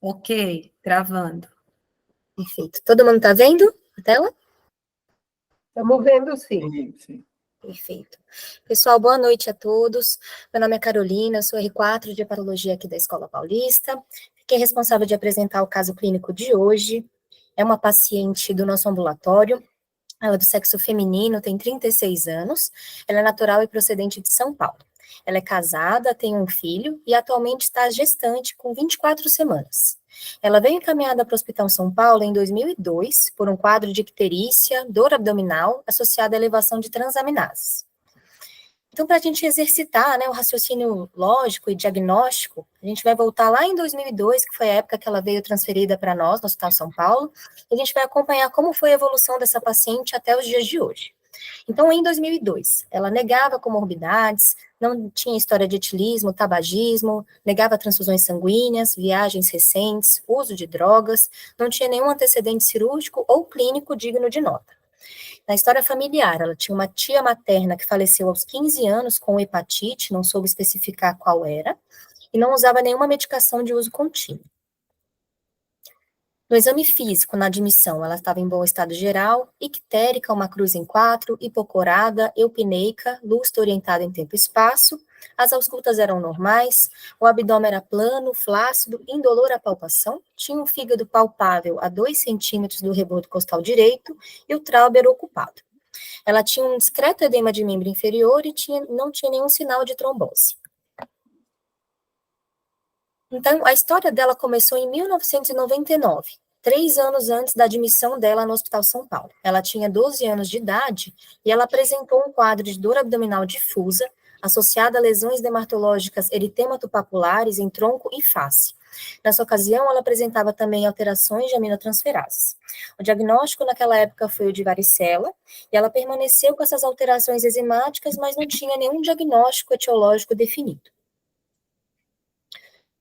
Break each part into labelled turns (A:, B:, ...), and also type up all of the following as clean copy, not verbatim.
A: Ok, gravando.
B: Perfeito. Todo mundo está vendo a tela?
C: Estamos vendo, sim.
D: Sim.
B: Perfeito. Pessoal, boa noite a todos. Meu nome é Carolina, sou R4 de Hepatologia aqui da Escola Paulista. Fiquei responsável de apresentar o caso clínico de hoje. É uma paciente do nosso ambulatório. Ela é do sexo feminino, tem 36 anos. Ela é natural e procedente de São Paulo. Ela é casada, tem um filho e atualmente está gestante com 24 semanas. Ela veio encaminhada para o Hospital São Paulo em 2002 por um quadro de icterícia, dor abdominal, associada à elevação de transaminases. Então, para a gente exercitar, né, o raciocínio lógico e diagnóstico, a gente vai voltar lá em 2002, que foi a época que ela veio transferida para nós, no Hospital São Paulo, e a gente vai acompanhar como foi a evolução dessa paciente até os dias de hoje. Então, em 2002, ela negava comorbidades, não tinha história de etilismo, tabagismo, negava transfusões sanguíneas, viagens recentes, uso de drogas, não tinha nenhum antecedente cirúrgico ou clínico digno de nota. Na história familiar, ela tinha uma tia materna que faleceu aos 15 anos com hepatite, não soube especificar qual era, e não usava nenhuma medicação de uso contínuo. No exame físico, na admissão, ela estava em bom estado geral, ictérica, uma cruz em 4, hipocorada, eupineica, lustre orientada em tempo e espaço, as auscultas eram normais, o abdômen era plano, flácido, indolor à palpação, tinha um fígado palpável a 2 centímetros do rebordo costal direito e o trauber ocupado. Ela tinha um discreto edema de membro inferior e não tinha nenhum sinal de trombose. Então, a história dela começou em 1999, 3 anos antes da admissão dela no Hospital São Paulo. Ela tinha 12 anos de idade e ela apresentou um quadro de dor abdominal difusa, associada a lesões dermatológicas eritematopapilares em tronco e face. Nessa ocasião, ela apresentava também alterações de aminotransferases. O diagnóstico naquela época foi o de varicela, e ela permaneceu com essas alterações enzimáticas, mas não tinha nenhum diagnóstico etiológico definido.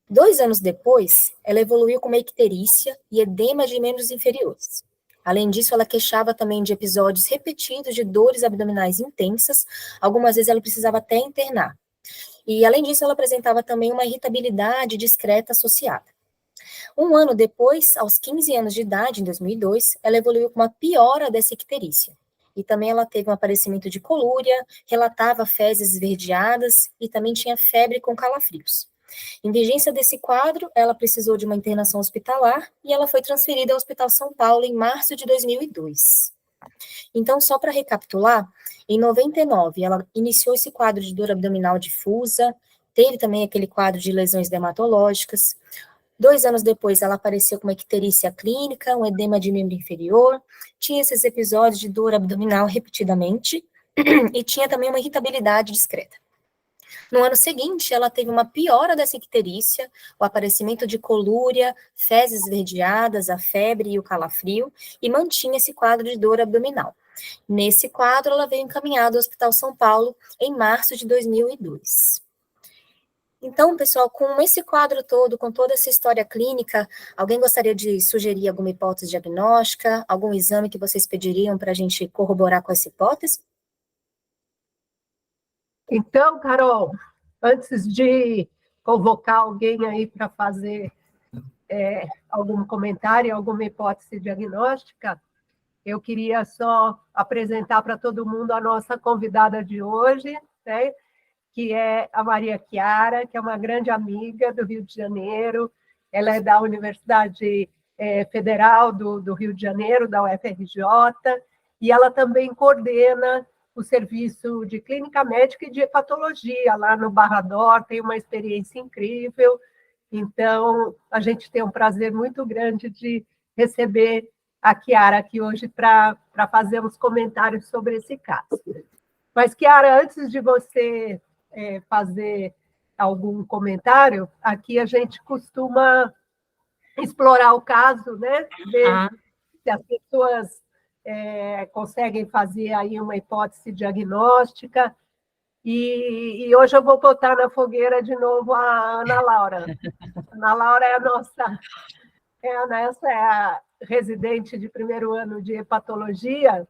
B: 2 anos depois, ela evoluiu com uma icterícia e edema de membros inferiores. Além disso, ela queixava também de episódios repetidos de dores abdominais intensas, algumas vezes ela precisava até internar. E, além disso, ela apresentava também uma irritabilidade discreta associada. 1 ano depois, aos 15 anos de idade, em 2002, ela evoluiu com uma piora dessa icterícia. E também ela teve um aparecimento de colúria, relatava fezes esverdeadas e também tinha febre com calafrios. Em vigência desse quadro, ela precisou de uma internação hospitalar e ela foi transferida ao Hospital São Paulo em março de 2002. Então, só para recapitular, em 99, ela iniciou esse quadro de dor abdominal difusa, teve também aquele quadro de lesões dermatológicas. 2 anos depois, ela apareceu com uma icterícia clínica, um edema de membro inferior, tinha esses episódios de dor abdominal repetidamente e tinha também uma irritabilidade discreta. No ano seguinte, ela teve uma piora dessa icterícia, o aparecimento de colúria, fezes esverdeadas, a febre e o calafrio, e mantinha esse quadro de dor abdominal. Nesse quadro, ela veio encaminhada ao Hospital São Paulo em março de 2002. Então, pessoal, com esse quadro todo, com toda essa história clínica, alguém gostaria de sugerir alguma hipótese diagnóstica, algum exame que vocês pediriam para a gente corroborar com essa hipótese?
C: Então, Carol, antes de convocar alguém aí para fazer algum comentário, alguma hipótese diagnóstica, eu queria só apresentar para todo mundo a nossa convidada de hoje, né, que é a Maria Chiara, que é uma grande amiga do Rio de Janeiro. Ela é da Universidade Federal do Rio de Janeiro, da UFRJ, e ela também coordena o serviço de clínica médica e de hepatologia lá no Barra d'Or, tem uma experiência incrível. Então, a gente tem um prazer muito grande de receber a Chiara aqui hoje para fazer uns comentários sobre esse caso. Mas, Chiara, antes de você fazer algum comentário, aqui a gente costuma explorar o caso, né? Ver se as pessoas conseguem fazer aí uma hipótese diagnóstica. E hoje eu vou botar na fogueira de novo a Ana Laura. A Ana Laura é a nossa... Essa é a residente de primeiro ano de hepatologia.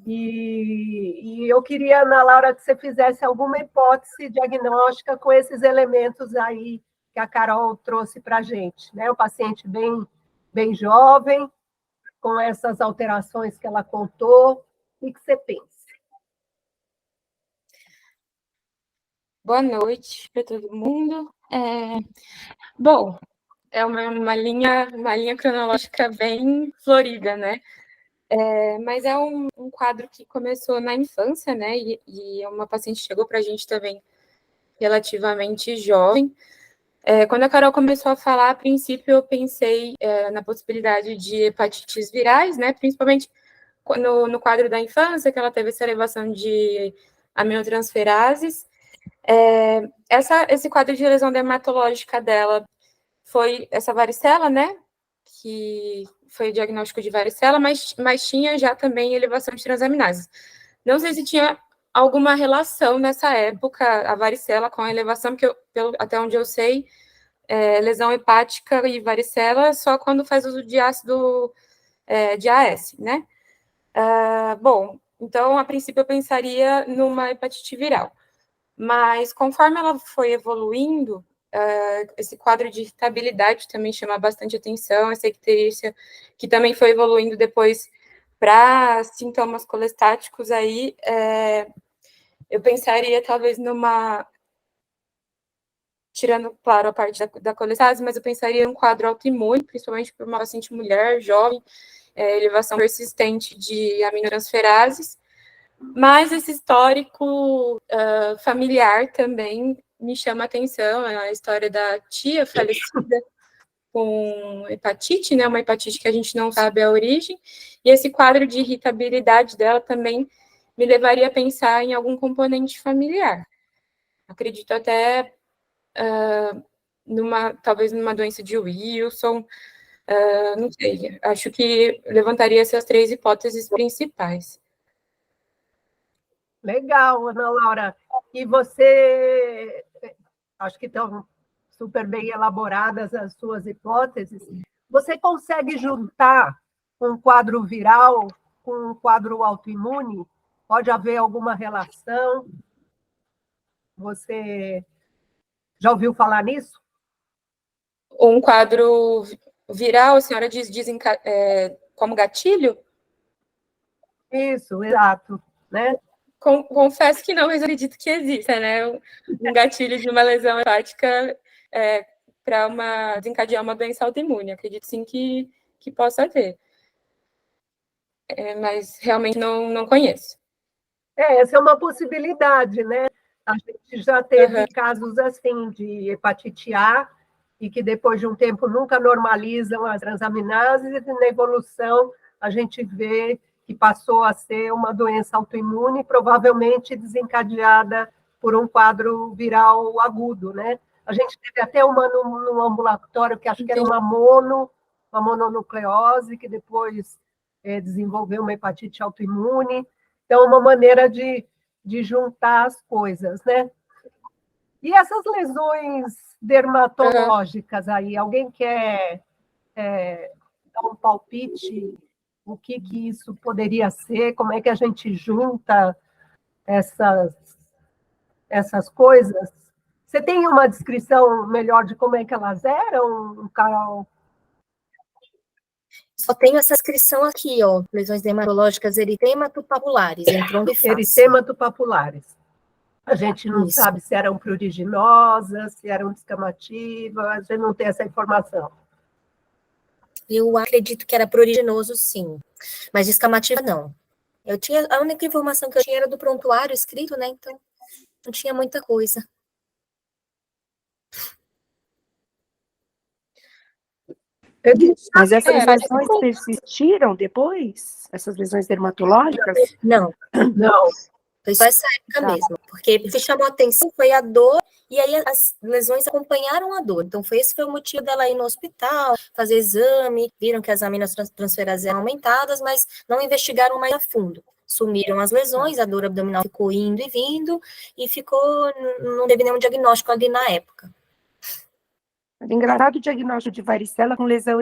C: E eu queria, Ana Laura, que você fizesse alguma hipótese diagnóstica com esses elementos aí que a Carol trouxe para a gente, né? Um paciente bem jovem, com essas alterações que ela contou. O que você pensa?
D: Boa noite para todo mundo. Bom, é uma linha cronológica bem florida, né? Mas é um quadro que começou na infância, né? E uma paciente chegou para a gente também relativamente jovem. Quando a Carol começou a falar, a princípio eu pensei na possibilidade de hepatites virais, né? Principalmente no quadro da infância, que ela teve essa elevação de aminotransferases. Esse quadro de lesão dermatológica dela foi essa varicela, né? Que foi o diagnóstico de varicela, mas tinha já também elevação de transaminases. Não sei se tinha alguma relação nessa época, a varicela com a elevação, porque até onde eu sei, lesão hepática e varicela só quando faz uso de ácido de AS, né? Bom, então, a princípio, eu pensaria numa hepatite viral. Mas, conforme ela foi evoluindo, esse quadro de irritabilidade também chama bastante atenção, essa icterícia, que também foi evoluindo depois para sintomas colestáticos, aí eu pensaria talvez tirando, claro, a parte da colestase, mas eu pensaria em um quadro autoimune, principalmente para uma paciente mulher, jovem, elevação persistente de aminotransferases, mas esse histórico familiar também me chama a atenção, a história da tia falecida com hepatite, né, uma hepatite que a gente não sabe a origem, e esse quadro de irritabilidade dela também me levaria a pensar em algum componente familiar. Acredito até talvez numa doença de Wilson, não sei, acho que levantaria essas 3 hipóteses principais.
C: Legal, Ana Laura. E você, acho que estão super bem elaboradas as suas hipóteses. Você consegue juntar um quadro viral com um quadro autoimune? Pode haver alguma relação? Você já ouviu falar nisso?
D: Um quadro viral, a senhora diz como gatilho?
C: Isso, exato, né?
D: Confesso que não, mas eu acredito que exista, né? Um gatilho de uma lesão hepática para desencadear uma doença autoimune. Acredito sim que possa haver. Mas realmente não conheço.
C: Essa é uma possibilidade, né? A gente já teve casos assim de hepatite A e que depois de um tempo nunca normalizam as transaminases e na evolução a gente vê que passou a ser uma doença autoimune, provavelmente desencadeada por um quadro viral agudo, né? A gente teve até uma no ambulatório que acho que era uma mononucleose, que depois desenvolveu uma hepatite autoimune. Então, uma maneira de juntar as coisas, né? E essas lesões dermatológicas aí, alguém quer dar um palpite? O que isso poderia ser? Como é que a gente junta essas coisas? Você tem uma descrição melhor de como é que elas eram, Carol?
B: Só tenho essa descrição aqui, ó, lesões dermatológicas eritematopapuláres, em tronco e face.
C: Eritematopapuláres. A gente não
B: Isso.
C: sabe se eram pruriginosas, se eram descamativas, a gente não tem essa informação.
B: Eu acredito que era pruriginoso, sim, mas descamativa, não. A única informação que eu tinha era do prontuário escrito, né, então não tinha muita coisa.
E: Mas essas lesões persistiram depois? Essas lesões dermatológicas?
B: Não. Foi só essa época mesmo. Porque o que chamou a atenção foi a dor, e aí as lesões acompanharam a dor. Então, esse foi o motivo dela ir no hospital, fazer exame, viram que as aminotransferases eram aumentadas, mas não investigaram mais a fundo. Sumiram as lesões, a dor abdominal ficou indo e vindo, e não teve nenhum diagnóstico ali na época.
E: É engraçado o diagnóstico de varicela com lesão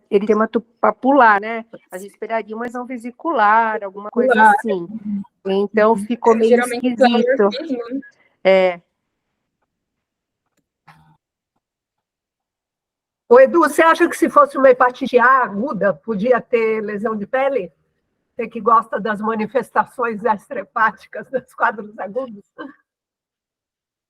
E: eritematopapular, né? A gente esperaria uma lesão vesicular, alguma coisa assim. Então, ficou meio esquisito.
C: Ô, Edu, você acha que se fosse uma hepatite A aguda, podia ter lesão de pele? Você que gosta das manifestações extrahepáticas, dos quadros agudos?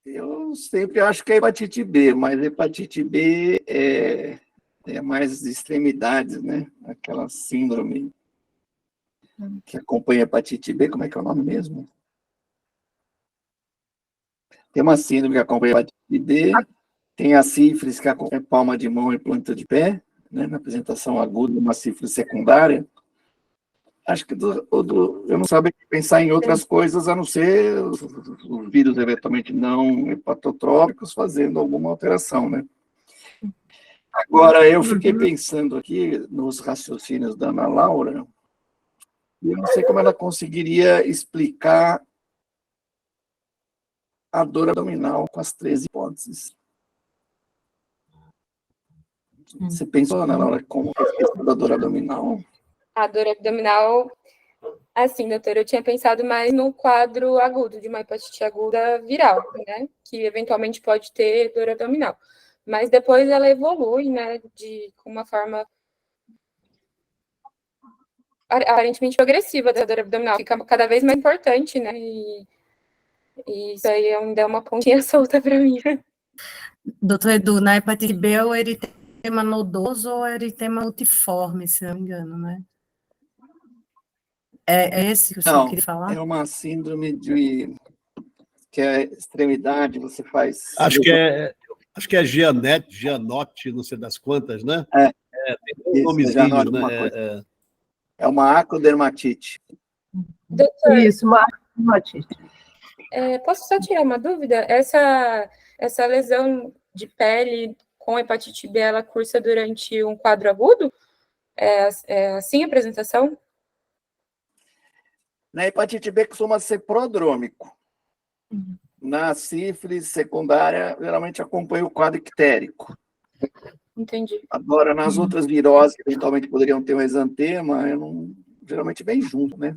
F: Eu sempre acho que é hepatite B, mas hepatite B é mais extremidades, né? Aquela síndrome que acompanha a hepatite B, como é que é o nome mesmo? Tem uma síndrome que acompanha a hepatite B, tem a sífilis que acompanha palma de mão e planta de pé, né? Na apresentação aguda, uma sífilis secundária. Acho que eu não sabia pensar em outras coisas, a não ser os vírus eventualmente não hepatotrópicos fazendo alguma alteração, né? Agora, eu fiquei pensando aqui nos raciocínios da Ana Laura, e eu não sei como ela conseguiria explicar a dor abdominal com as 13 hipóteses. Você pensou, Ana Laura, como é a questão da dor abdominal?
D: A dor abdominal, assim, doutora, eu tinha pensado mais no quadro agudo, de uma hepatite aguda viral, né? Que eventualmente pode ter dor abdominal. Mas depois ela evolui, né? Com uma forma aparentemente progressiva da dor abdominal. Fica cada vez mais importante, né? E isso aí ainda é uma pontinha solta para mim.
A: Doutor Edu, na hepatite B é o eritema nodoso ou eritema multiforme, se não me engano, né? É esse que o senhor queria falar?
F: É uma síndrome que é extremidade, você faz...
G: Acho que é Gianotti, não sei das quantas, né? Tem um nomezinho, né?
F: É uma acrodermatite.
D: Doutor,
C: Isso, uma hepatite.
D: Posso só tirar uma dúvida? Essa lesão de pele com hepatite B, ela cursa durante um quadro agudo? É assim a apresentação?
F: Na hepatite B costuma ser prodrômico. Na sífilis secundária, geralmente acompanha o quadro ictérico.
D: Entendi.
F: Agora, nas outras viroses, que eventualmente poderiam ter um exantema, geralmente vem junto, né?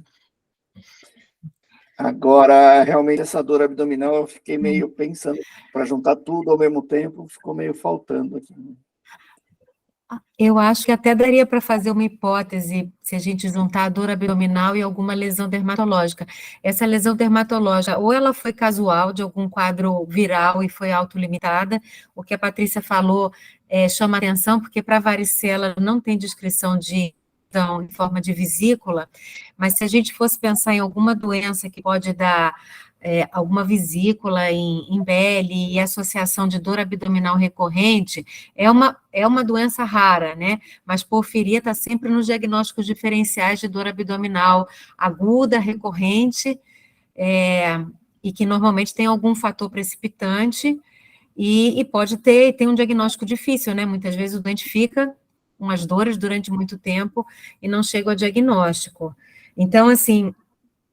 F: Agora, realmente, essa dor abdominal, eu fiquei meio pensando, para juntar tudo ao mesmo tempo, ficou meio faltando aqui.
H: Eu acho que até daria para fazer uma hipótese, se a gente juntar a dor abdominal e alguma lesão dermatológica. Essa lesão dermatológica, ou ela foi casual, de algum quadro viral e foi autolimitada, o que a Patrícia falou chama atenção, porque para varicela não tem descrição de em forma de vesícula, mas se a gente fosse pensar em alguma doença que pode dar alguma vesícula em pele e associação de dor abdominal recorrente, é uma doença rara, né? Mas porfiria está sempre nos diagnósticos diferenciais de dor abdominal aguda, recorrente, e que normalmente tem algum fator precipitante e pode tem um diagnóstico difícil, né? Muitas vezes o doente fica com as dores durante muito tempo e não chega ao diagnóstico. Então, assim,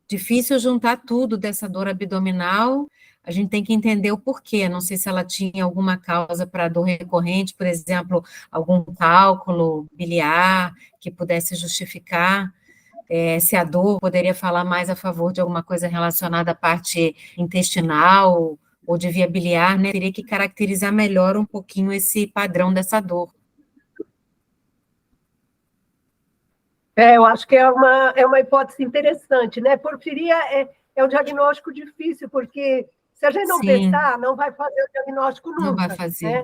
H: difícil juntar tudo dessa dor abdominal, a gente tem que entender o porquê, não sei se ela tinha alguma causa para dor recorrente, por exemplo, algum cálculo biliar que pudesse justificar, se a dor poderia falar mais a favor de alguma coisa relacionada à parte intestinal ou de via biliar, né, teria que caracterizar melhor um pouquinho esse padrão dessa dor.
C: Eu acho que é uma hipótese interessante, né? Porfiria é um diagnóstico difícil, porque se a gente não pensar, não vai fazer o diagnóstico nunca.
H: Não vai fazer.
C: Né?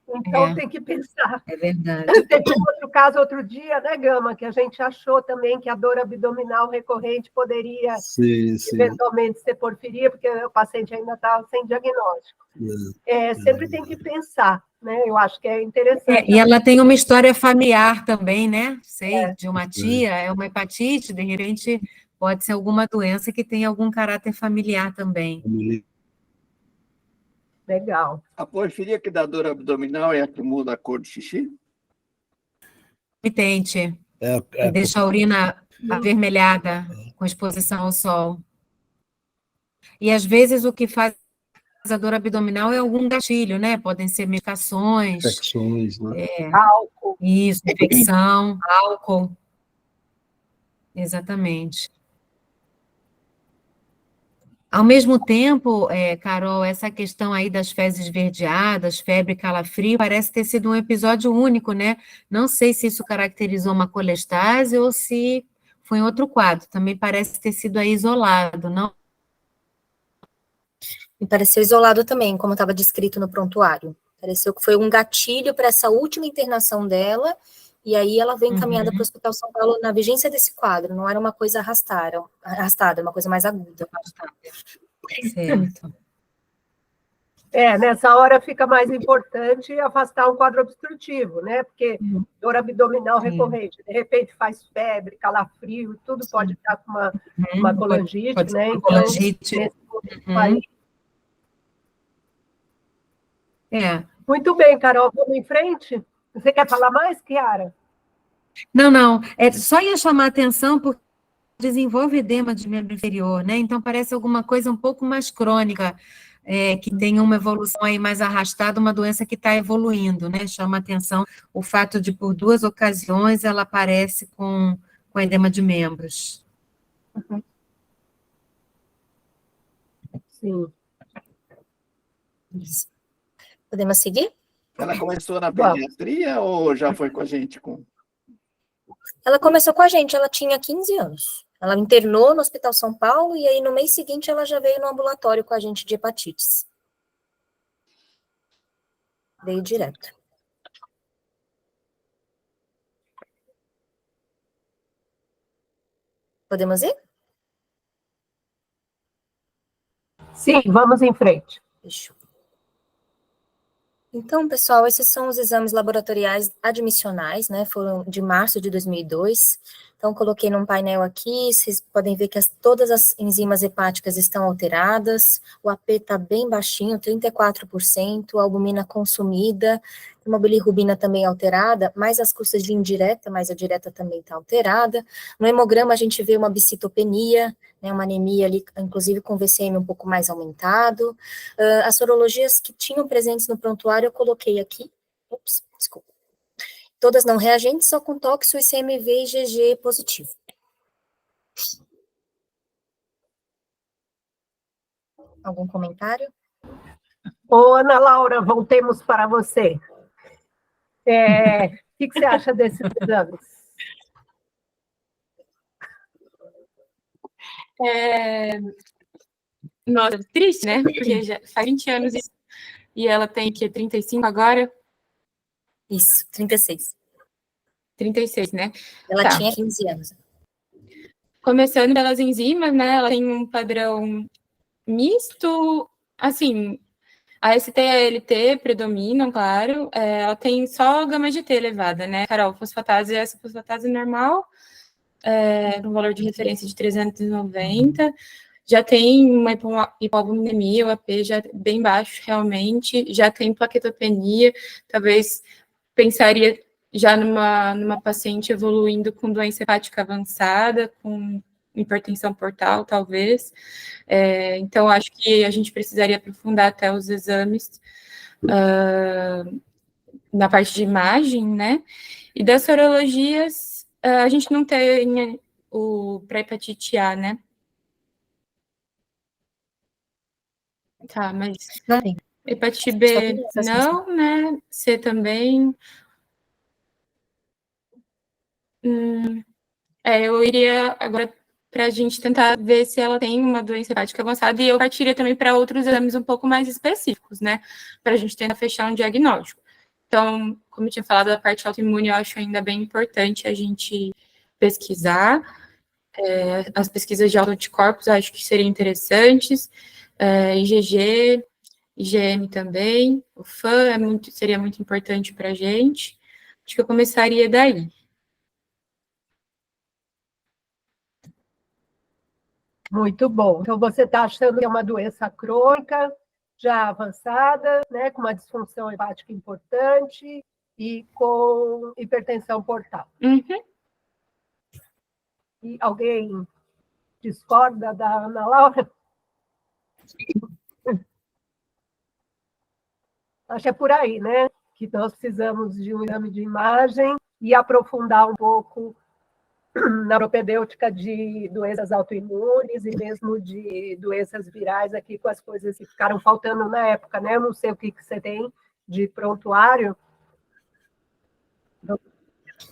C: Então, tem que pensar.
H: É verdade.
C: Teve outro caso outro dia, né, Gama, que a gente achou também que a dor abdominal recorrente poderia eventualmente ser porfiria, porque o paciente ainda estava sem diagnóstico. Sempre tem que pensar, né? Eu acho que é interessante.
H: E ela tem uma história familiar também, né? De uma tia, é uma hepatite, de repente pode ser alguma doença que tem algum caráter familiar também.
C: Legal.
F: A porfiria que dá dor abdominal é a que muda a cor do xixi?
H: Intermitente. E deixa a urina avermelhada com exposição ao sol. E às vezes o que faz a dor abdominal é algum gatilho, né? Podem ser medicações.
G: Infecções, né?
C: Álcool.
H: Isso, infecção, álcool. Exatamente. Ao mesmo tempo, Carol, essa questão aí das fezes esverdeadas, febre e calafrio, parece ter sido um episódio único, né? Não sei se isso caracterizou uma colestase ou se foi em outro quadro. Também parece ter sido aí isolado, não?
B: Me pareceu isolado também, como estava descrito no prontuário. Pareceu que foi um gatilho para essa última internação dela, e aí ela veio encaminhada para o Hospital São Paulo na vigência desse quadro. Não era uma coisa arrastada, uma coisa mais aguda.
H: Certo.
C: Nessa hora fica mais importante afastar um quadro obstrutivo, né? Porque dor abdominal recorrente, de repente faz febre, calafrio, tudo pode estar com uma colangite,
H: pode
C: né?
H: Então,
C: colangite. Nesse momento aí. Muito bem, Carol, vamos em frente? Você quer falar mais, Chiara?
H: Não, só ia chamar a atenção porque desenvolve edema de membro inferior, né? Então parece alguma coisa um pouco mais crônica, que tem uma evolução aí mais arrastada, uma doença que está evoluindo, né? Chama a atenção o fato de, por 2 ocasiões, ela aparece com edema de membros.
C: Sim.
B: Isso. Podemos seguir?
F: Ela começou na pediatria ou já foi com a gente?
B: Ela começou com a gente, ela tinha 15 anos. Ela internou no Hospital São Paulo e aí no mês seguinte ela já veio no ambulatório com a gente de hepatites. Veio direto. Podemos ir?
C: Sim, vamos em frente.
B: Fechou. Então, pessoal, esses são os exames laboratoriais admissionais, né, foram de março de 2002, então coloquei num painel aqui, vocês podem ver que todas as enzimas hepáticas estão alteradas, o AP está bem baixinho, 34%, a albumina consumida, a hemobilirrubina também alterada, mais as custas de indireta, mas a direta também está alterada, no hemograma a gente vê uma bicitopenia, né, uma anemia ali, inclusive com VCM um pouco mais aumentado. As sorologias que tinham presentes no prontuário eu coloquei aqui, desculpa. Todas não reagentes, só com tóxico, ICMV e GG positivo. Algum comentário?
C: Ô, Ana Laura, voltemos para você. O que você acha desses exames?
D: Nossa, triste, né? Porque já faz 20 anos e ela tem que 35 agora?
B: Isso, 36.
D: 36, né?
B: Ela tinha 15 anos.
D: Começando pelas enzimas, né? Ela tem um padrão misto, assim, a ST e a LT predominam, claro. Ela tem só gama GT elevada, né, Carol? Fosfatase, essa fosfatase normal, no valor de referência de 390. Já tem uma hipoalbuminemia, o AP já bem baixo, realmente. Já tem plaquetopenia, talvez pensaria já numa paciente evoluindo com doença hepática avançada, com hipertensão portal, talvez. Então, acho que a gente precisaria aprofundar até os exames na parte de imagem, né? E das sorologias, a gente não tem o pré-hepatite A, né? Tá, mas
B: não tem.
D: Hepatite B não, né? C também. Eu iria agora para a gente tentar ver se ela tem uma doença hepática avançada, e eu partiria também para outros exames um pouco mais específicos, né? Para a gente tentar fechar um diagnóstico. Então, como eu tinha falado, a parte autoimune eu acho ainda bem importante a gente pesquisar. As pesquisas de autoanticorpos eu acho que seriam interessantes. IgG, IgM também. O FAN seria muito importante para a gente. Acho que eu começaria daí.
C: Muito bom. Então, você está achando que é uma doença crônica, já avançada, né, com uma disfunção hepática importante e com hipertensão portal. E alguém discorda da Ana Laura? Acho que é por aí, né? Que nós precisamos de um exame de imagem e aprofundar um pouco na propedêutica de doenças autoimunes e mesmo de doenças virais aqui, com as coisas que ficaram faltando na época, né? Eu não sei o que você tem de prontuário.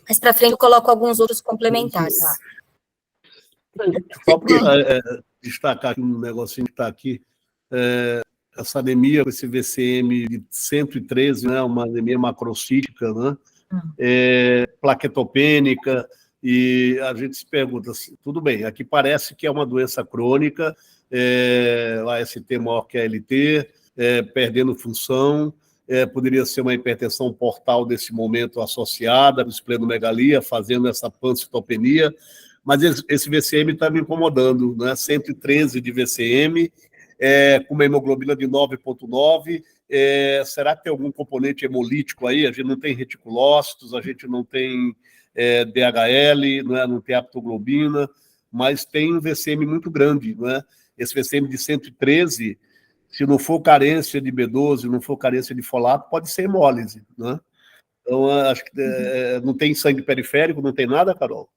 B: Mais para frente eu coloco alguns outros complementares.
G: Só para destacar aqui um negocinho que está aqui, essa anemia, esse VCM de 113, né, uma anemia macrocítica, né, plaquetopênica, e a gente se pergunta, assim, tudo bem, aqui parece que é uma doença crônica, AST maior que ALT, perdendo função, poderia ser uma hipertensão portal desse momento associada, esplenomegalia, fazendo essa pancitopenia, mas esse VCM está me incomodando, né? 113 de VCM, com uma hemoglobina de 9,9. Será que tem algum componente hemolítico aí? A gente não tem reticulócitos, a gente não tem DHL, não tem aptoglobina, mas tem um VCM muito grande, né? Esse VCM de 113, se não for carência de B12, não for carência de folato, pode ser hemólise, né? Então, acho que não tem sangue periférico, não tem nada, Carol?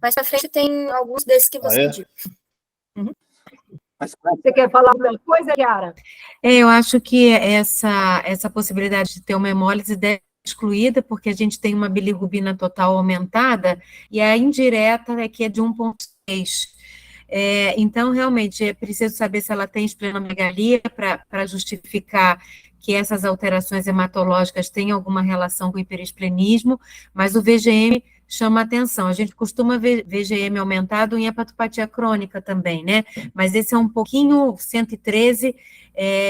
B: Mais para frente tem alguns desses que você disse.
C: Uhum. Você quer falar alguma coisa, Chiara?
H: Eu acho que essa possibilidade de ter uma hemólise deve ser excluída, porque a gente tem uma bilirrubina total aumentada, e a indireta é que é de 1,6. Então, realmente, é preciso saber se ela tem esplenomegalia para justificar que essas alterações hematológicas têm alguma relação com o hiperesplenismo, mas o VGM chama atenção. A gente costuma ver VGM aumentado em hepatopatia crônica também, né? Mas esse é um pouquinho, 113,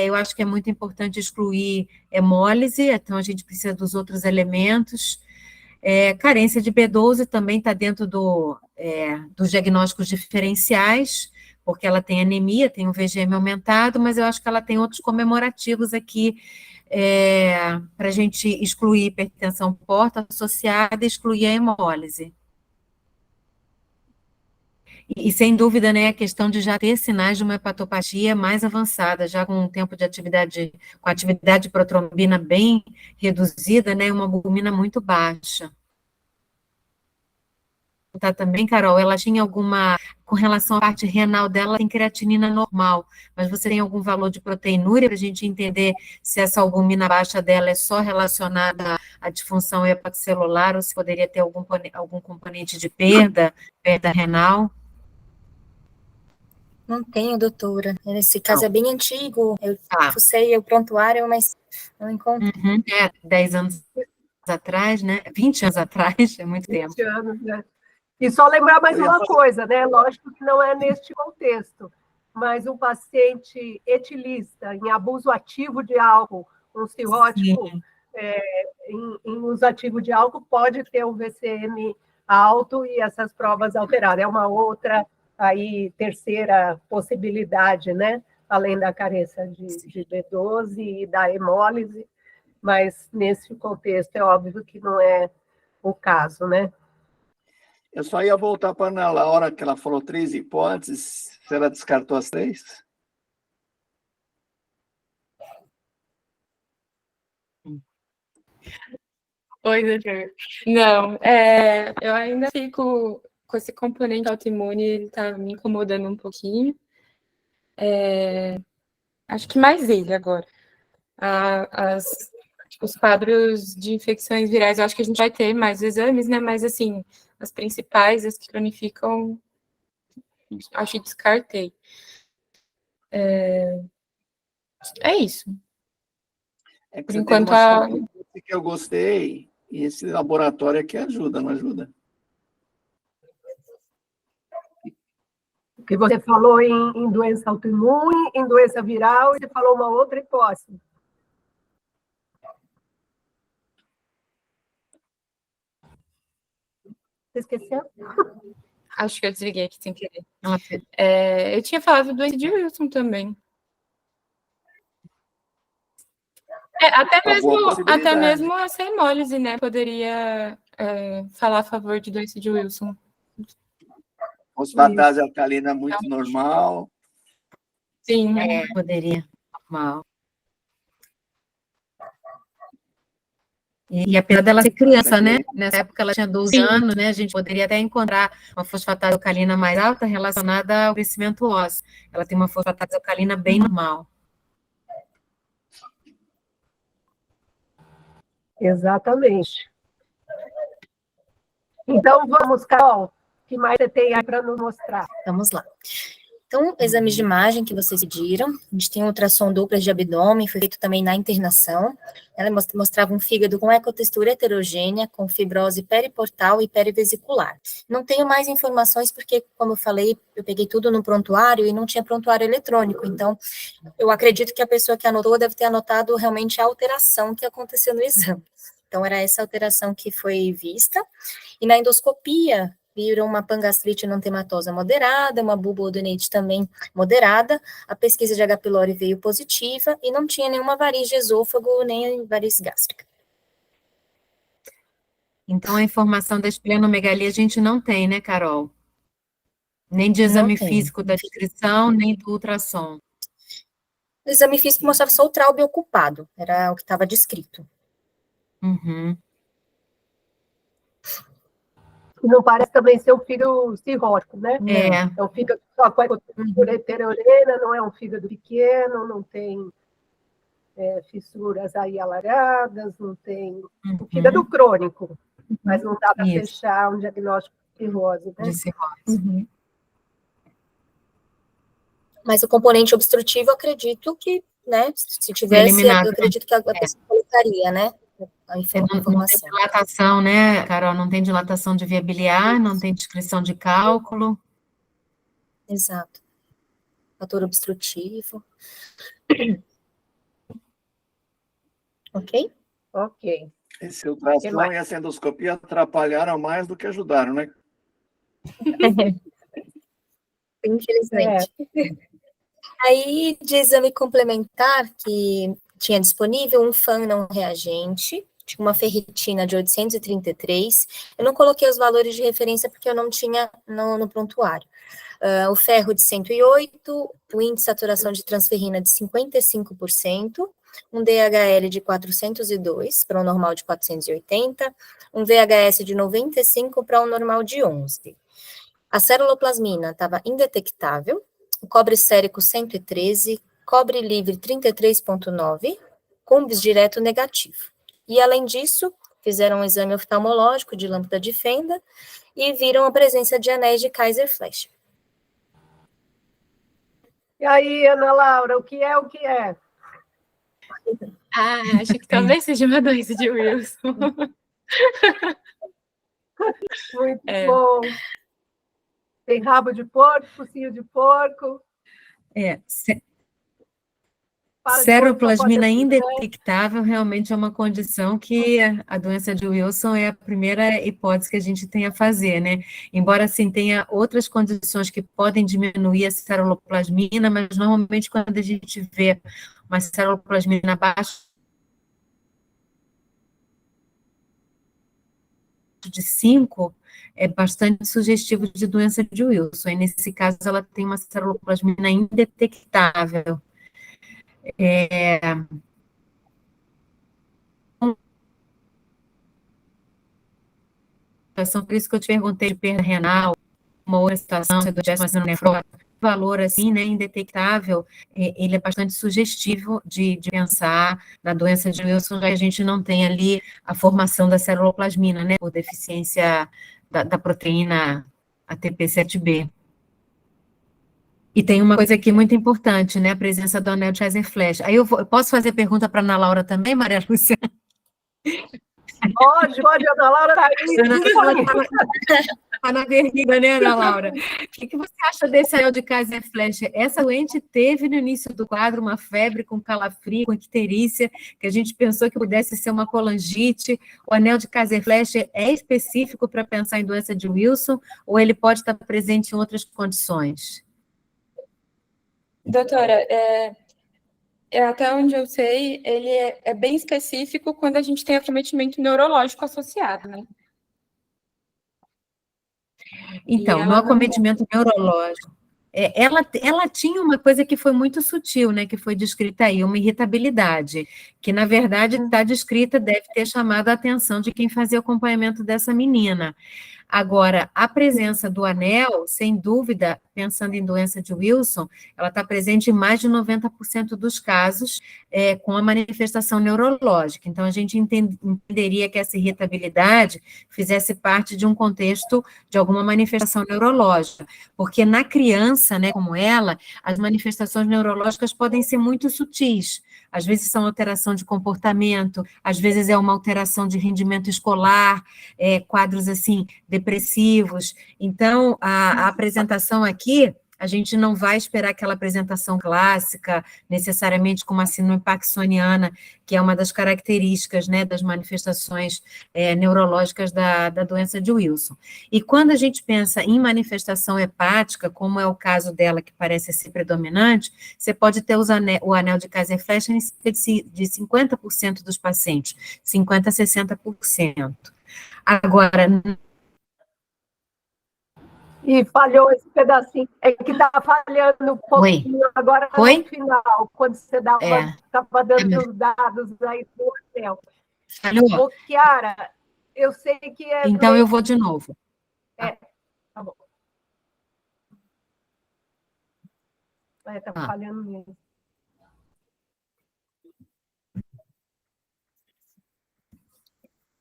H: eu acho que é muito importante excluir hemólise, então a gente precisa dos outros elementos. Carência de B12 também está dentro dos diagnósticos diferenciais, porque ela tem anemia, tem um VGM aumentado, mas eu acho que ela tem outros comemorativos aqui, para a gente excluir hipertensão porta associada e excluir a hemólise. E sem dúvida, né, a questão de já ter sinais de uma hepatopatia mais avançada, já com um tempo de atividade, com atividade de protrombina bem reduzida, né, uma albumina muito baixa. Tá também, Carol, ela tinha alguma, com relação à parte renal dela, tem creatinina normal, mas você tem algum valor de proteinúria para a gente entender se essa albumina baixa dela é só relacionada à disfunção hepatocelular ou se poderia ter algum componente de perda renal?
B: Não tenho, doutora. Esse caso é bem antigo, eu fucei o prontuário, mas não encontro.
H: 10 anos atrás, né? 20 anos atrás, é muito tempo.
C: 20 anos, né? E só lembrar mais uma coisa, né? Lógico que não é neste contexto, mas um paciente etilista em abuso ativo de álcool, um cirrótico em uso ativo de álcool, pode ter um VCM alto e essas provas alterarem. É uma outra, aí, terceira possibilidade, né? Além da carência de B12 e da hemólise, mas nesse contexto é óbvio que não é o caso, né?
F: Eu só ia voltar para na hora que ela falou 3 hipóteses, se ela descartou as 3?
D: Oi, doutor. Não, eu ainda fico com esse componente autoimune, ele está me incomodando um pouquinho. Acho que mais ele agora. Os quadros de infecções virais, eu acho que a gente vai ter mais exames, né? Mas, assim, as principais, as que cronificam, acho que descartei. É isso.
F: Por
D: enquanto,
F: que eu gostei, e esse laboratório aqui ajuda, não ajuda?
C: Que você falou em doença autoimune, em doença viral, e você falou uma outra hipótese. Você esqueceu?
D: Acho que eu desliguei aqui sem querer. Eu tinha falado do doença de Wilson também. Até mesmo essa hemólise, né? Poderia falar a favor de doença de Wilson.
F: Fosfatase alcalina muito normal.
D: Sim.
H: Poderia, normal. E apesar dela ser criança, né? Nessa época ela tinha 12
D: Sim.
H: anos, né? A gente poderia até encontrar uma fosfatase alcalina mais alta relacionada ao crescimento ósseo. Ela tem uma fosfatase alcalina bem normal.
C: Exatamente. Então, vamos, Carol. O que mais você tem aí para nos mostrar?
B: Vamos lá. Então, exames de imagem que vocês pediram, a gente tem ultrassom duplas de abdômen, foi feito também na internação. Ela mostrava um fígado com ecotextura heterogênea, com fibrose periportal e perivesicular. Não tenho mais informações porque, como eu falei, eu peguei tudo no prontuário e não tinha prontuário eletrônico, então eu acredito que a pessoa que anotou deve ter anotado realmente a alteração que aconteceu no exame. Então, era essa alteração que foi vista. E na endoscopia, viram uma pangastrite não tematosa moderada, uma bulbodenite também moderada, a pesquisa de H. pylori veio positiva e não tinha nenhuma variz de esôfago, nem variz gástrica.
H: Então, a informação da esplenomegalia a gente não tem, né, Carol? Nem de exame físico da descrição, nem do ultrassom.
B: O exame físico mostrava só o traube ocupado, era o que estava descrito.
H: Uhum.
C: E não parece também ser um fígado cirrótico, né?
H: É.
C: É um fígado só com a ecotextura heterogênea, não é um fígado pequeno, não tem fissuras aí alargadas, não tem... Um fígado crônico, mas não dá para fechar um diagnóstico de cirrose, né?
H: De cirrose.
B: Mas o componente obstrutivo, eu acredito que, né, se tivesse, eu acredito que a pessoa colocaria, né, a informação.
H: Não tem dilatação, né, Carol? Não tem dilatação de via biliar, não tem descrição de cálculo.
B: Exato. Fator obstrutivo. Ok?
C: Ok.
F: Esse ultrassom e essa endoscopia atrapalharam mais do que ajudaram, né?
B: Infelizmente. Aí, de exame complementar que tinha disponível, um FAN não reagente, tinha uma ferritina de 833, eu não coloquei os valores de referência porque eu não tinha no prontuário. O ferro de 108, o índice de saturação de transferrina de 55%, um DHL de 402 para um normal de 480, um VHS de 95 para um normal de 11. A ceruloplasmina estava indetectável, o cobre sérico 113, cobre livre 33,9, cumbis direto negativo. E, além disso, fizeram um exame oftalmológico de lâmpada de fenda e viram a presença de anéis de Kaiser-Fleischer.
C: E aí, Ana Laura, o que é o que é?
D: Acho que talvez seja uma doença de Wilson.
C: Muito bom. Tem rabo de porco, focinho de porco.
H: Seroplasmina indetectável realmente é uma condição que a doença de Wilson é a primeira hipótese que a gente tem a fazer, né? Embora, assim, tenha outras condições que podem diminuir a ceruloplasmina, mas normalmente quando a gente vê uma ceruloplasmina abaixo de 5, é bastante sugestivo de doença de Wilson. E, nesse caso, ela tem uma ceruloplasmina indetectável. Por isso que eu te perguntei de perda renal, uma outra situação, se tivesse uma nefrose, valor assim, né, indetectável, ele é bastante sugestivo de pensar na doença de Wilson, já que a gente não tem ali a formação da ceruloplasmina, né, por deficiência da proteína ATP7B. E tem uma coisa aqui muito importante, né, a presença do anel de Kaiser-Fleischer. Aí eu posso fazer pergunta para a Ana Laura também, Maria Lúcia?
C: Pode, Ana Laura está aí.
H: Está na berlinda, né, Ana Laura? O que você acha desse anel de Kaiser-Fleischer? Essa doente teve no início do quadro uma febre com calafrio, com icterícia, que a gente pensou que pudesse ser uma colangite. O anel de Kaiser-Fleischer é específico para pensar em doença de Wilson, ou ele pode estar presente em outras condições?
D: Doutora, até onde eu sei, ele é bem específico quando a gente tem acometimento neurológico associado, né?
H: Então, no acometimento neurológico, ela tinha uma coisa que foi muito sutil, né, que foi descrita aí, uma irritabilidade, que, na verdade, está descrita, deve ter chamado a atenção de quem fazia o acompanhamento dessa menina. Agora, a presença do anel, sem dúvida, pensando em doença de Wilson, ela está presente em mais de 90% dos casos com a manifestação neurológica. Então, a gente entenderia que essa irritabilidade fizesse parte de um contexto de alguma manifestação neurológica, porque na criança, né, como ela, as manifestações neurológicas podem ser muito sutis. Às vezes são alteração de comportamento, às vezes é uma alteração de rendimento escolar, quadros assim depressivos. Então, a apresentação aqui, a gente não vai esperar aquela apresentação clássica, necessariamente com uma síndrome parkinsoniana, que é uma das características, né, das manifestações neurológicas da doença de Wilson. E quando a gente pensa em manifestação hepática, como é o caso dela, que parece ser predominante, você pode ter o anel de Kayser-Fleischer em cerca de 50% dos pacientes, 50% a 60%. Agora,
C: E falhou esse pedacinho. É que está falhando um pouquinho agora no final, quando você estava dando os dados aí do hotel.
H: Falhou?
C: Ô, Chiara, eu sei que é...
H: Então, eu vou de novo.
C: Tá bom. Está falhando mesmo.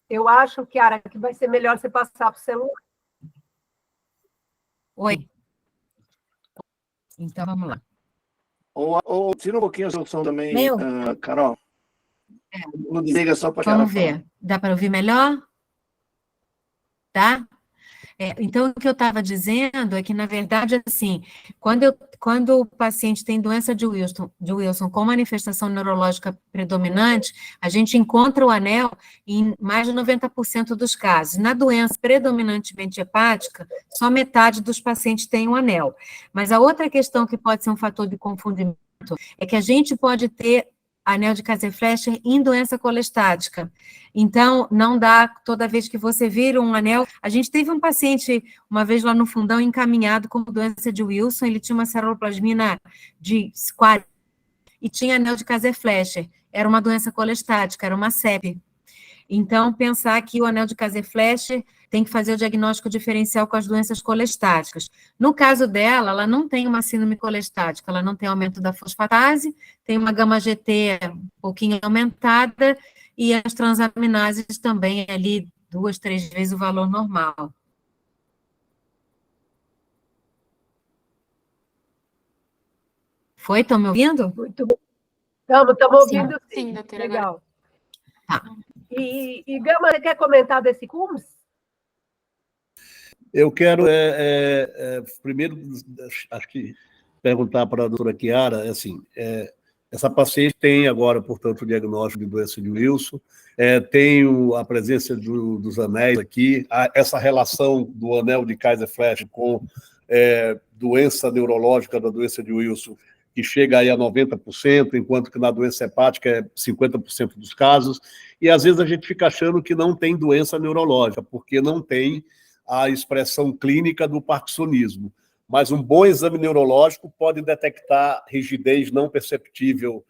C: Eu acho, Chiara, que vai ser melhor você passar para o celular.
H: Oi. Então, vamos lá.
F: Ou tira um pouquinho o som também, Carol. Não desliga só para
H: Vamos ver. Dá para ouvir melhor? Tá? Então, o que eu estava dizendo é que, na verdade, assim, quando o paciente tem doença de Wilson com manifestação neurológica predominante, a gente encontra o anel em mais de 90% dos casos. Na doença predominantemente hepática, só metade dos pacientes tem o anel. Mas a outra questão que pode ser um fator de confundimento é que a gente pode ter anel de Kayser-Fleischer em doença colestática. Então, não dá, toda vez que você vira um anel... A gente teve um paciente, uma vez lá no Fundão, encaminhado com doença de Wilson, ele tinha uma ceruloplasmina de 40, e tinha anel de Kayser-Fleischer. Era uma doença colestática, era uma CEP. Então, pensar que o anel de Kayser-Fleischer tem que fazer o diagnóstico diferencial com as doenças colestáticas. No caso dela, ela não tem uma síndrome colestática, ela não tem aumento da fosfatase, tem uma gama-GT um pouquinho aumentada, e as transaminases também ali 2, 3 vezes o valor normal. Foi? Estão me ouvindo?
C: Muito bom. Estamos ouvindo,
D: sim, doutora.
C: Legal.
H: Tá.
C: E Gama, você quer comentar desse CUMS?
G: Eu quero, primeiro, acho que perguntar para a doutora Chiara, assim, essa paciente tem agora, portanto, o diagnóstico de doença de Wilson, tem a presença dos anéis aqui, essa relação do anel de Kayser-Fleischer com doença neurológica da doença de Wilson, que chega aí a 90%, enquanto que na doença hepática é 50% dos casos, e às vezes a gente fica achando que não tem doença neurológica, porque não tem a expressão clínica do parkinsonismo. Mas um bom exame neurológico pode detectar rigidez não perceptível,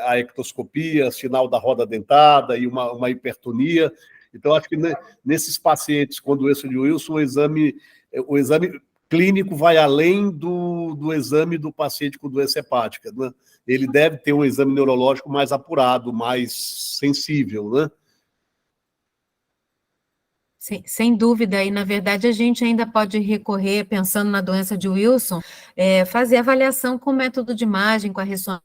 G: a ectoscopia, sinal da roda dentada e uma hipertonia. Então, acho que nesses pacientes com doença de Wilson, o exame clínico vai além do exame do paciente com doença hepática, né? Ele deve ter um exame neurológico mais apurado, mais sensível, né?
H: Sim, sem dúvida, e na verdade a gente ainda pode recorrer, pensando na doença de Wilson, fazer avaliação com método de imagem, com a ressonância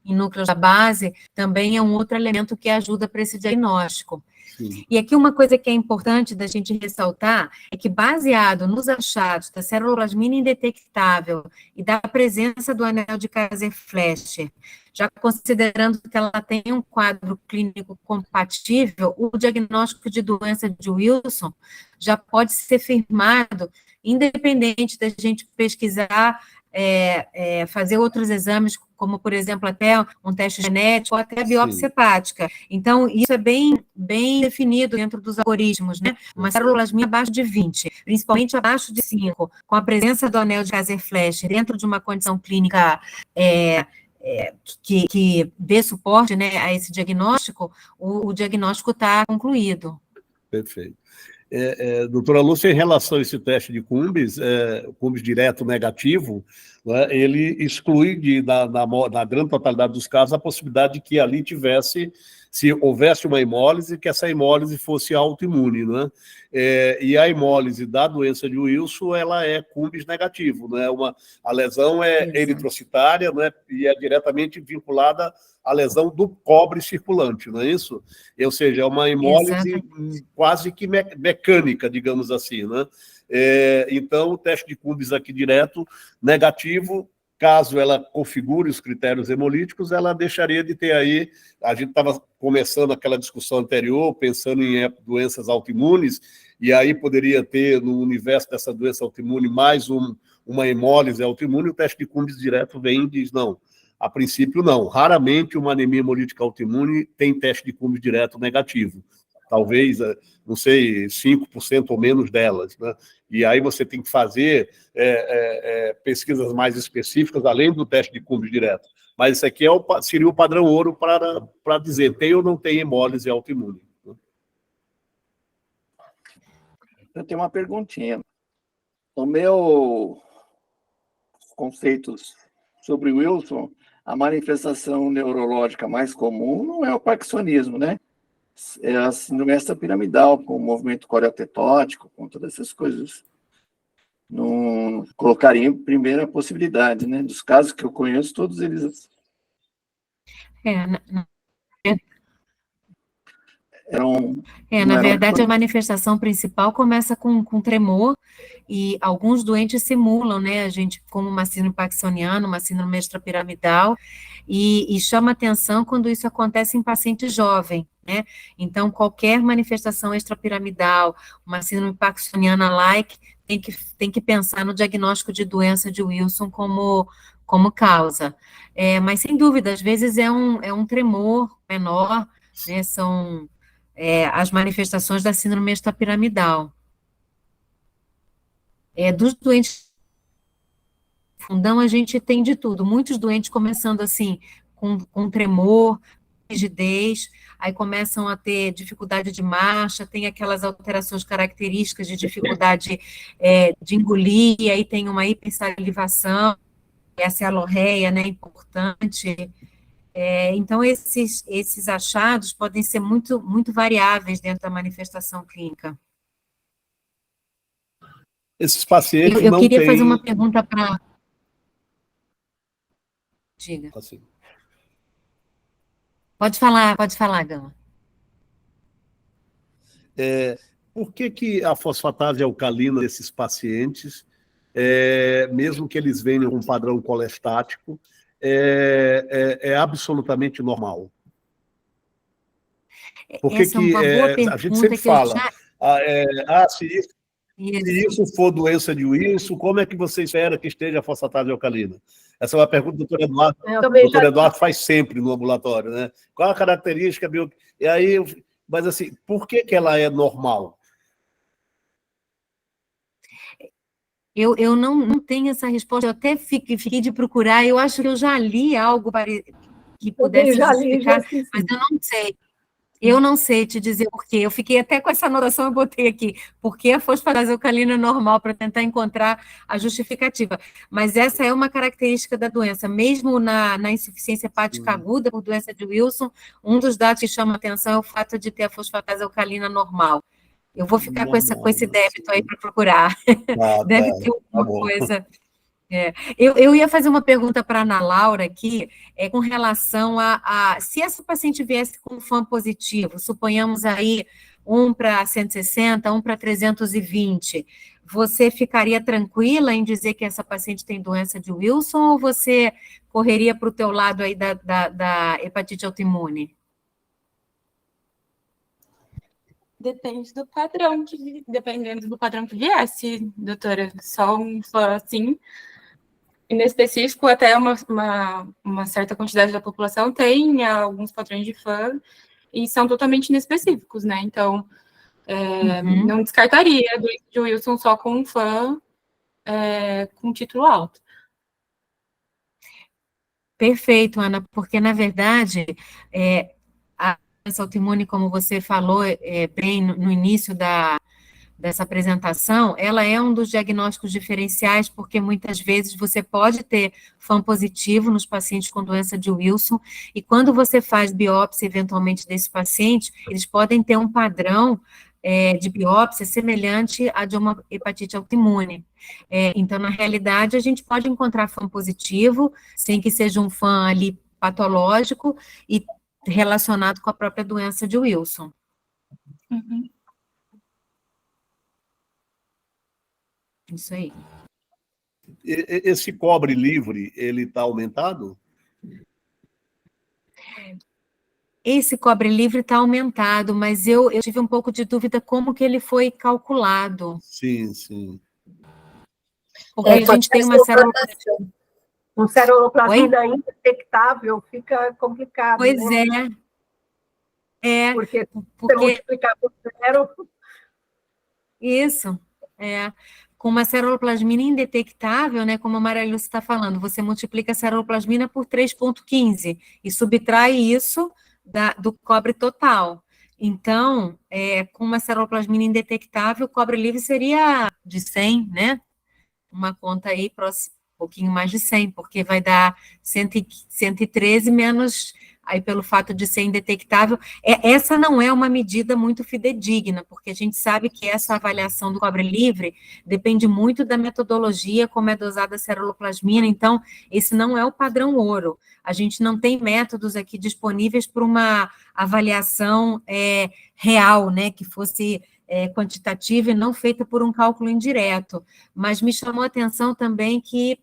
H: em núcleos da base, também é um outro elemento que ajuda para esse diagnóstico. Sim. E aqui uma coisa que é importante da gente ressaltar é que, baseado nos achados da ceruloplasmina indetectável e da presença do anel de Kayser-Fleischer, já considerando que ela tem um quadro clínico compatível, o diagnóstico de doença de Wilson já pode ser firmado, independente da gente pesquisar fazer outros exames, como, por exemplo, até um teste genético ou até a biópsia hepática. Então, isso é bem definido dentro dos algoritmos, né? Uma célulasminha abaixo de 20, principalmente abaixo de 5, com a presença do anel de Kayser-Flesch dentro de uma condição clínica que dê suporte, né, a esse diagnóstico, o diagnóstico está concluído.
G: Perfeito. Doutora Lúcia, em relação a esse teste de Cumbis, Cumbis direto negativo, né, ele exclui na grande totalidade dos casos a possibilidade de que ali se houvesse uma hemólise, que essa hemólise fosse autoimune, né? E a hemólise da doença de Wilson, ela é Cumbis negativo, né? A lesão é eritrocitária, né? E é diretamente vinculada à lesão do cobre circulante, não é isso? Ou seja, é uma hemólise quase que mecânica, digamos assim, né? Então, o teste de Cumbis aqui direto negativo, caso ela configure os critérios hemolíticos, ela deixaria de ter aí, a gente estava começando aquela discussão anterior, pensando em doenças autoimunes, e aí poderia ter, no universo dessa doença autoimune, mais uma hemólise autoimune, o teste de Cumbis direto vem e diz, não, a princípio não, raramente uma anemia hemolítica autoimune tem teste de Cumbis direto negativo, talvez, não sei, 5% ou menos delas, né? E aí você tem que fazer pesquisas mais específicas, além do teste de Cumbis direto. Mas isso aqui seria o padrão ouro para dizer tem ou não tem hemólise autoimune.
F: Eu tenho uma perguntinha. No meu conceitos sobre Wilson, a manifestação neurológica mais comum não é o parkinsonismo, né? É a síndrome extrapiramidal, com o movimento coreotetótico, com todas essas coisas. Não colocaria em primeira possibilidade, né? Dos casos que eu conheço, todos eles
H: na verdade, a manifestação principal começa com tremor, e alguns doentes simulam, né, a gente, como uma síndrome parkinsoniana, uma síndrome extrapiramidal, e chama atenção quando isso acontece em paciente jovem, né? Então, qualquer manifestação extrapiramidal, uma síndrome parkinsoniana-like, tem que pensar no diagnóstico de doença de Wilson como causa. Mas, sem dúvida, às vezes é um tremor menor, né, são as manifestações da síndrome extrapiramidal. Dos doentes fundão, a gente tem de tudo, muitos doentes começando assim, com tremor, rigidez, aí começam a ter dificuldade de marcha, tem aquelas alterações características de dificuldade de engolir, e aí tem uma hipersalivação, essa é a lorreia, né, importante. Então, esses achados podem ser muito, muito variáveis dentro da manifestação clínica.
G: Esses pacientes
H: eu queria fazer uma pergunta para... Diga.
G: Assim.
H: Pode falar, Gama.
G: Por que a fosfatase alcalina desses pacientes, mesmo que eles venham com um padrão colestático, é absolutamente normal? Porque
H: essa é uma boa pergunta,
G: a gente sempre fala, se isso for doença de Wilson, como é que você espera que esteja a fosfatase alcalina? Essa é uma pergunta que o doutor Eduardo, Eduardo faz sempre no ambulatório, né? Qual a característica? E aí, mas assim, por que ela é normal?
H: Eu não tenho essa resposta, eu até fiquei de procurar, eu acho que eu já li algo que pudesse justificar, mas eu não sei. Eu não sei te dizer por quê. Eu fiquei até com essa anotação, eu botei aqui, por que a fosfatase alcalina é normal, para tentar encontrar a justificativa. Mas essa é uma característica da doença, mesmo na insuficiência hepática aguda por doença de Wilson, um dos dados que chama atenção é o fato de ter a fosfatase alcalina normal. Eu vou ficar com esse débito aí para procurar. Deve ter alguma coisa... Eu ia fazer uma pergunta para a Ana Laura aqui, com relação a se essa paciente viesse com um FAM positivo, suponhamos aí 1 para 160, 1 para 320, você ficaria tranquila em dizer que essa paciente tem doença de Wilson, ou você correria para o teu lado aí da hepatite autoimune?
D: Dependendo do padrão que viesse, doutora. Só um FAM assim... inespecífico, até uma certa quantidade da população tem alguns padrões de fã e são totalmente inespecíficos, né? Então, não descartaria a doença de Wilson só com um fã com título alto.
H: Perfeito, Ana, porque, na verdade, a doença autoimune, como você falou bem no início dessa apresentação, ela é um dos diagnósticos diferenciais, porque muitas vezes você pode ter FAM positivo nos pacientes com doença de Wilson, e quando você faz biópsia, eventualmente, desse paciente, eles podem ter um padrão de biópsia semelhante à de uma hepatite autoimune. Então, na realidade, a gente pode encontrar FAM positivo, sem que seja um FAM ali patológico e relacionado com a própria doença de Wilson.
D: Uhum.
H: Isso aí.
G: Esse cobre livre, ele está aumentado?
H: Esse cobre livre está aumentado, mas eu tive um pouco de dúvida como que ele foi calculado.
G: Sim, sim.
H: Porque a gente tem uma seroloplasmina.
C: Um seroloplasmina indetectável fica complicado.
H: Pois
C: né? Porque você multiplicar por 0...
H: Isso, com uma seroloplasmina indetectável, né, como a Maria Lúcia está falando, você multiplica a seroloplasmina por 3,15 e subtrai isso do cobre total. Então, com uma seroloplasmina indetectável, o cobre livre seria de 100, né? Uma conta aí próxima, um pouquinho mais de 100, porque vai dar 113 menos, aí pelo fato de ser indetectável. Essa não é uma medida muito fidedigna, porque a gente sabe que essa avaliação do cobre livre depende muito da metodologia, como é dosada a seroloplasmina, então esse não é o padrão ouro. A gente não tem métodos aqui disponíveis para uma avaliação real, né, que fosse quantitativa e não feita por um cálculo indireto. Mas me chamou a atenção também que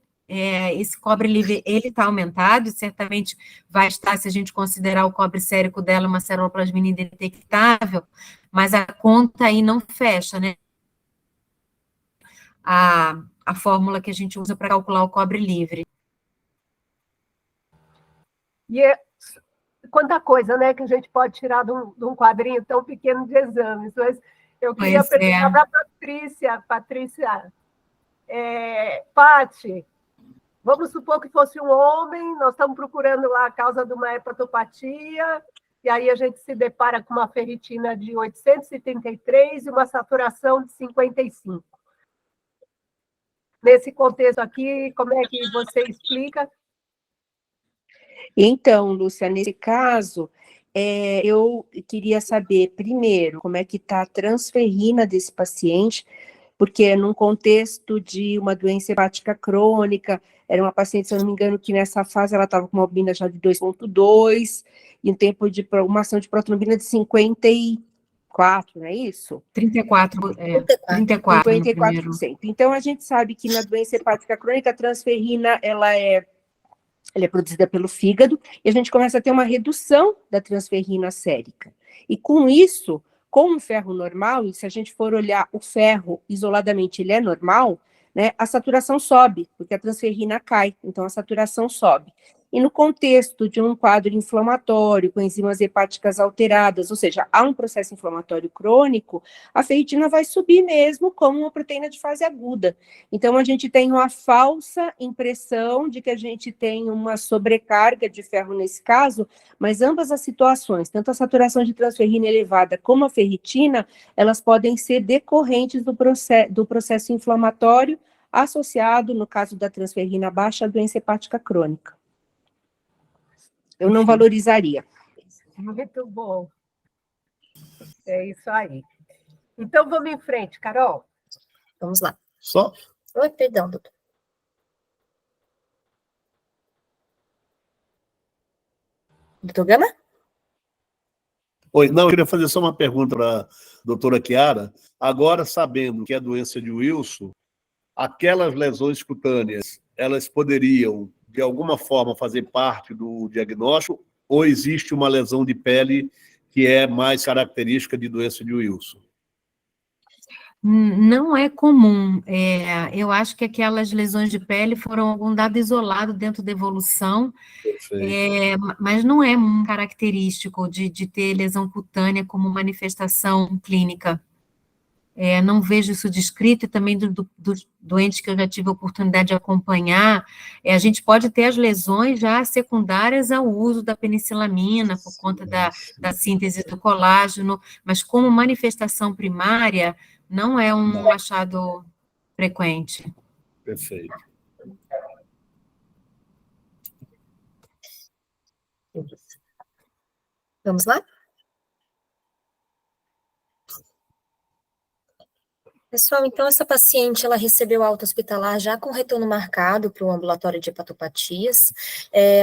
H: esse cobre livre, ele está aumentado, e certamente vai estar, se a gente considerar o cobre sérico dela uma seroloplasmina indetectável, mas a conta aí não fecha, né? A fórmula que a gente usa para calcular o cobre livre.
C: E quanta coisa, né, que a gente pode tirar de um quadrinho tão pequeno de exames, mas eu queria perguntar para a Patrícia, Pati, vamos supor que fosse um homem, nós estamos procurando lá a causa de uma hepatopatia, e aí a gente se depara com uma ferritina de 833 e uma saturação de 55. Nesse contexto aqui, como é que você explica?
E: Então, Lúcia, nesse caso, eu queria saber, primeiro, como é que está a transferrina desse paciente, porque num contexto de uma doença hepática crônica, era uma paciente, se eu não me engano, que nessa fase ela estava com uma albina já de 2,2, e um tempo de uma ação de protonubina de 54, não é isso?
H: 34,
E: 54%. Então, a gente sabe que na doença hepática crônica, a transferrina, ela é produzida pelo fígado, e a gente começa a ter uma redução da transferrina sérica. E com isso, com o ferro normal, e se a gente for olhar o ferro isoladamente, ele é normal, né, a saturação sobe, porque a transferrina cai, então a saturação sobe. E no contexto de um quadro inflamatório, com enzimas hepáticas alteradas, ou seja, há um processo inflamatório crônico, a ferritina vai subir mesmo como uma proteína de fase aguda. Então, a gente tem uma falsa impressão de que a gente tem uma sobrecarga de ferro nesse caso, mas ambas as situações, tanto a saturação de transferrina elevada como a ferritina, elas podem ser decorrentes do processo inflamatório associado, no caso da transferrina baixa, à doença hepática crônica. Eu não valorizaria.
C: Muito bom. É isso aí. Então, vamos em frente, Carol.
B: Vamos lá.
G: Só?
B: Oi, perdão, doutor. Doutor Gama?
G: Oi, não, eu queria fazer só uma pergunta para a doutora Chiara. Agora, sabendo que é a doença de Wilson, aquelas lesões cutâneas, elas poderiam, de alguma forma, fazer parte do diagnóstico, ou existe uma lesão de pele que é mais característica de doença de Wilson?
H: Não é comum. Eu acho que aquelas lesões de pele foram algum dado isolado dentro da evolução, mas não é característico de ter lesão cutânea como manifestação clínica. Não vejo isso descrito, e também dos doentes que eu já tive a oportunidade de acompanhar, a gente pode ter as lesões já secundárias ao uso da penicilamina, por conta da síntese do colágeno, mas como manifestação primária, não é um achado frequente.
G: Perfeito.
B: Vamos lá? Pessoal, então essa paciente, ela recebeu alta hospitalar já com retorno marcado para o ambulatório de hepatopatias.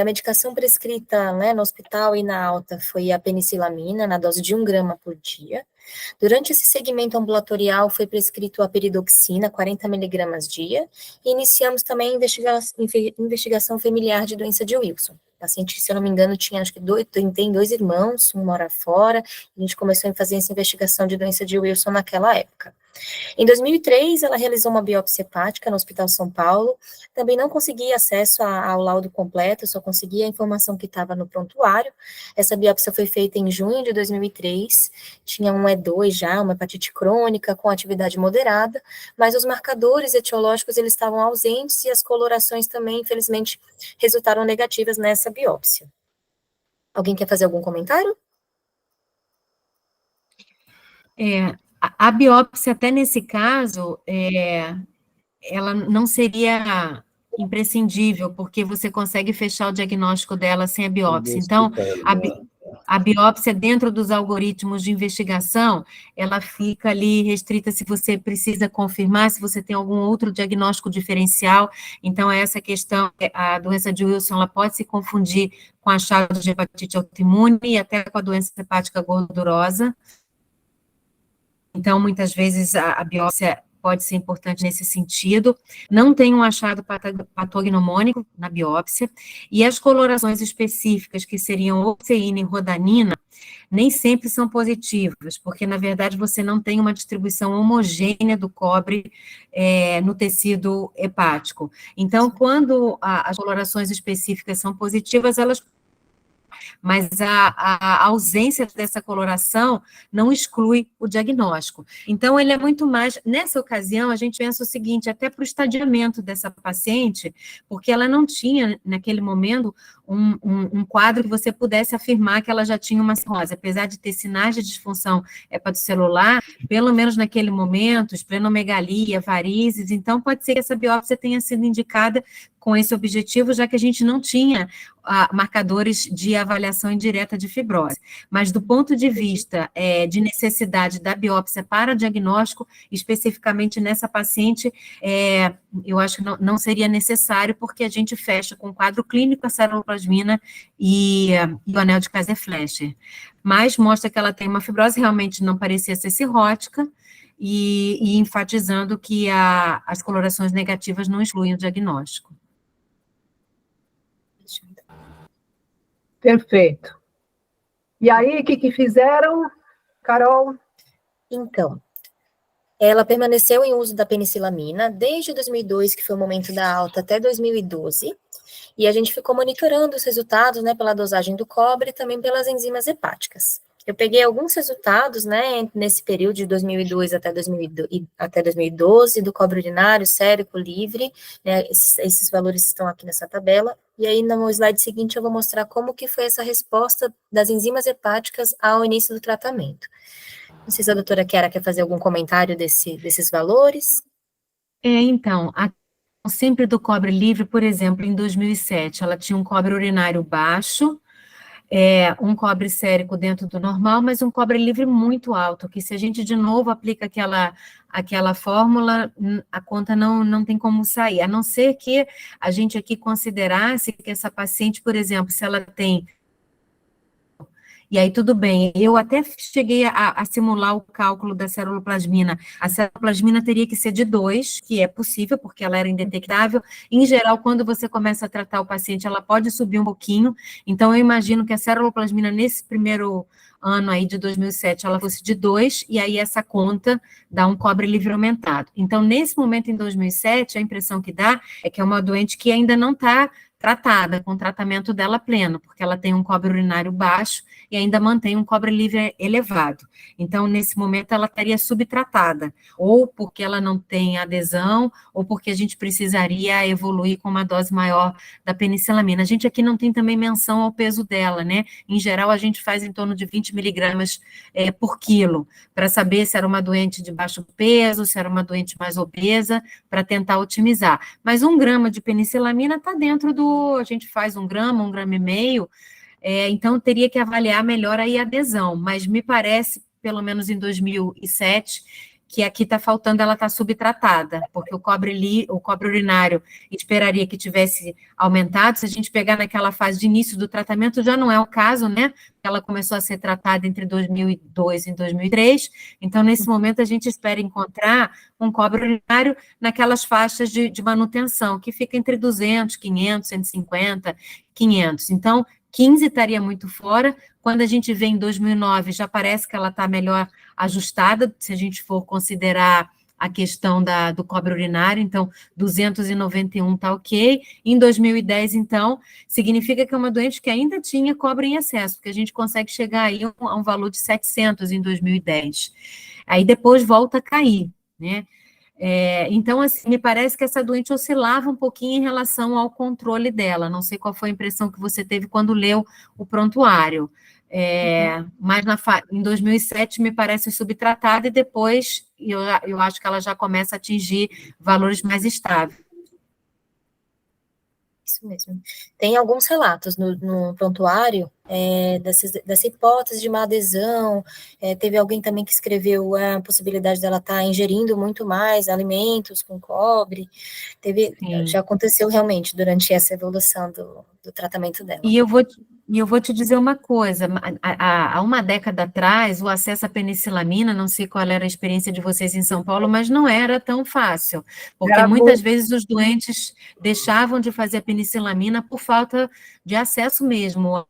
B: A medicação prescrita, né, no hospital e na alta foi a penicilamina, na dose de 1 grama por dia. Durante esse segmento ambulatorial foi prescrito a peridoxina, 40 miligramas dia, e iniciamos também a investigação familiar de doença de Wilson. O paciente, se eu não me engano, tinha acho que tem 2 irmãos, um mora fora, a gente começou a fazer essa investigação de doença de Wilson naquela época. Em 2003, ela realizou uma biópsia hepática no Hospital São Paulo, também não conseguia acesso ao laudo completo, só conseguia a informação que estava no prontuário. Essa biópsia foi feita em junho de 2003, tinha um E2 já, uma hepatite crônica com atividade moderada, mas os marcadores etiológicos eles estavam ausentes e as colorações também, infelizmente, resultaram negativas nessa biópsia. Alguém quer fazer algum comentário?
H: A biópsia, até nesse caso, ela não seria imprescindível, porque você consegue fechar o diagnóstico dela sem a biópsia. Então, a biópsia, dentro dos algoritmos de investigação, ela fica ali restrita se você precisa confirmar, se você tem algum outro diagnóstico diferencial. Então, essa questão, a doença de Wilson, ela pode se confundir com achado de hepatite autoimune e até com a doença hepática gordurosa. Então, muitas vezes, a biópsia pode ser importante nesse sentido. Não tem um achado patognomônico na biópsia, e as colorações específicas, que seriam opseína e rodanina, nem sempre são positivas, porque, na verdade, você não tem uma distribuição homogênea do cobre no tecido hepático. Então, quando as colorações específicas são positivas, mas a ausência dessa coloração não exclui o diagnóstico. Então, ele é muito mais... Nessa ocasião, a gente pensa o seguinte, até para o estadiamento dessa paciente, porque ela não tinha, naquele momento, um quadro que você pudesse afirmar que ela já tinha uma cirrose, apesar de ter sinais de disfunção hepatocelular, pelo menos naquele momento, esplenomegalia, varizes, então pode ser que essa biópsia tenha sido indicada com esse objetivo, já que a gente não tinha marcadores de avaliação indireta de fibrose. Mas do ponto de vista de necessidade da biópsia para diagnóstico, especificamente nessa paciente, eu acho que não seria necessário, porque a gente fecha com o quadro clínico, a ceruloplasmina e o anel de Kaiser-Fleischer. Mas mostra que ela tem uma fibrose, realmente não parecia ser cirrótica, e enfatizando que as colorações negativas não excluem o diagnóstico.
C: Perfeito. E aí, o que fizeram, Carol?
B: Então, ela permaneceu em uso da penicilamina desde 2002, que foi o momento da alta, até 2012, e a gente ficou monitorando os resultados, né, pela dosagem do cobre e também pelas enzimas hepáticas. Eu peguei alguns resultados, né, nesse período de 2002 até 2012, do cobre urinário, sérico, livre, né, esses valores estão aqui nessa tabela, e aí no slide seguinte eu vou mostrar como que foi essa resposta das enzimas hepáticas ao início do tratamento. Não sei se a doutora Chiara quer fazer algum comentário desses valores.
H: Então, sempre do cobre livre, por exemplo, em 2007, ela tinha um cobre urinário baixo, um cobre sérico dentro do normal, mas um cobre livre muito alto, que se a gente de novo aplica aquela fórmula, a conta não tem como sair, a não ser que a gente aqui considerasse que essa paciente, por exemplo, se ela tem E aí tudo bem, eu até cheguei a simular o cálculo da ceruloplasmina. A ceruloplasmina teria que ser de 2, que é possível, porque ela era indetectável. Em geral, quando você começa a tratar o paciente, ela pode subir um pouquinho. Então, eu imagino que a ceruloplasmina, nesse primeiro ano aí de 2007, ela fosse de 2, e aí essa conta dá um cobre livre aumentado. Então, nesse momento, em 2007, a impressão que dá é que é uma doente que ainda não está tratada, com o tratamento dela pleno, porque ela tem um cobre urinário baixo e ainda mantém um cobre livre elevado. Então, nesse momento, ela estaria subtratada, ou porque ela não tem adesão, ou porque a gente precisaria evoluir com uma dose maior da penicilamina. A gente aqui não tem também menção ao peso dela, né? Em geral, a gente faz em torno de 20 miligramas por quilo, para saber se era uma doente de baixo peso, se era uma doente mais obesa, para tentar otimizar. Mas 1 grama de penicilamina está dentro a gente faz 1 grama, 1,5 gramas, então teria que avaliar melhor aí a adesão, mas me parece, pelo menos em 2007, que aqui está faltando, ela está subtratada, porque o cobre urinário esperaria que tivesse aumentado. Se a gente pegar naquela fase de início do tratamento, já não é o caso, né? Ela começou a ser tratada entre 2002 e 2003, então nesse momento a gente espera encontrar um cobre urinário naquelas faixas de manutenção, que fica entre 200, 500, 150, 500. Então, 15 estaria muito fora. Quando a gente vê em 2009, já parece que ela está melhor ajustada, se a gente for considerar a questão do cobre urinário, então 291 está ok. Em 2010, então, significa que é uma doente que ainda tinha cobre em excesso, porque a gente consegue chegar aí a um valor de 700 em 2010. Aí depois volta a cair, né? Então, assim, me parece que essa doente oscilava um pouquinho em relação ao controle dela. Não sei qual foi a impressão que você teve quando leu o prontuário. Mas em 2007 me parece subtratada e depois eu acho que ela já começa a atingir valores mais estáveis.
B: Isso mesmo. Tem alguns relatos no prontuário dessa hipótese de má adesão. Teve alguém também que escreveu a possibilidade dela estar ingerindo muito mais alimentos com cobre. Já aconteceu realmente durante essa evolução do tratamento dela.
H: E eu vou te dizer uma coisa, há uma década atrás, o acesso à penicilamina, não sei qual era a experiência de vocês em São Paulo, mas não era tão fácil, porque muitas vezes os doentes deixavam de fazer a penicilamina por falta de acesso mesmo.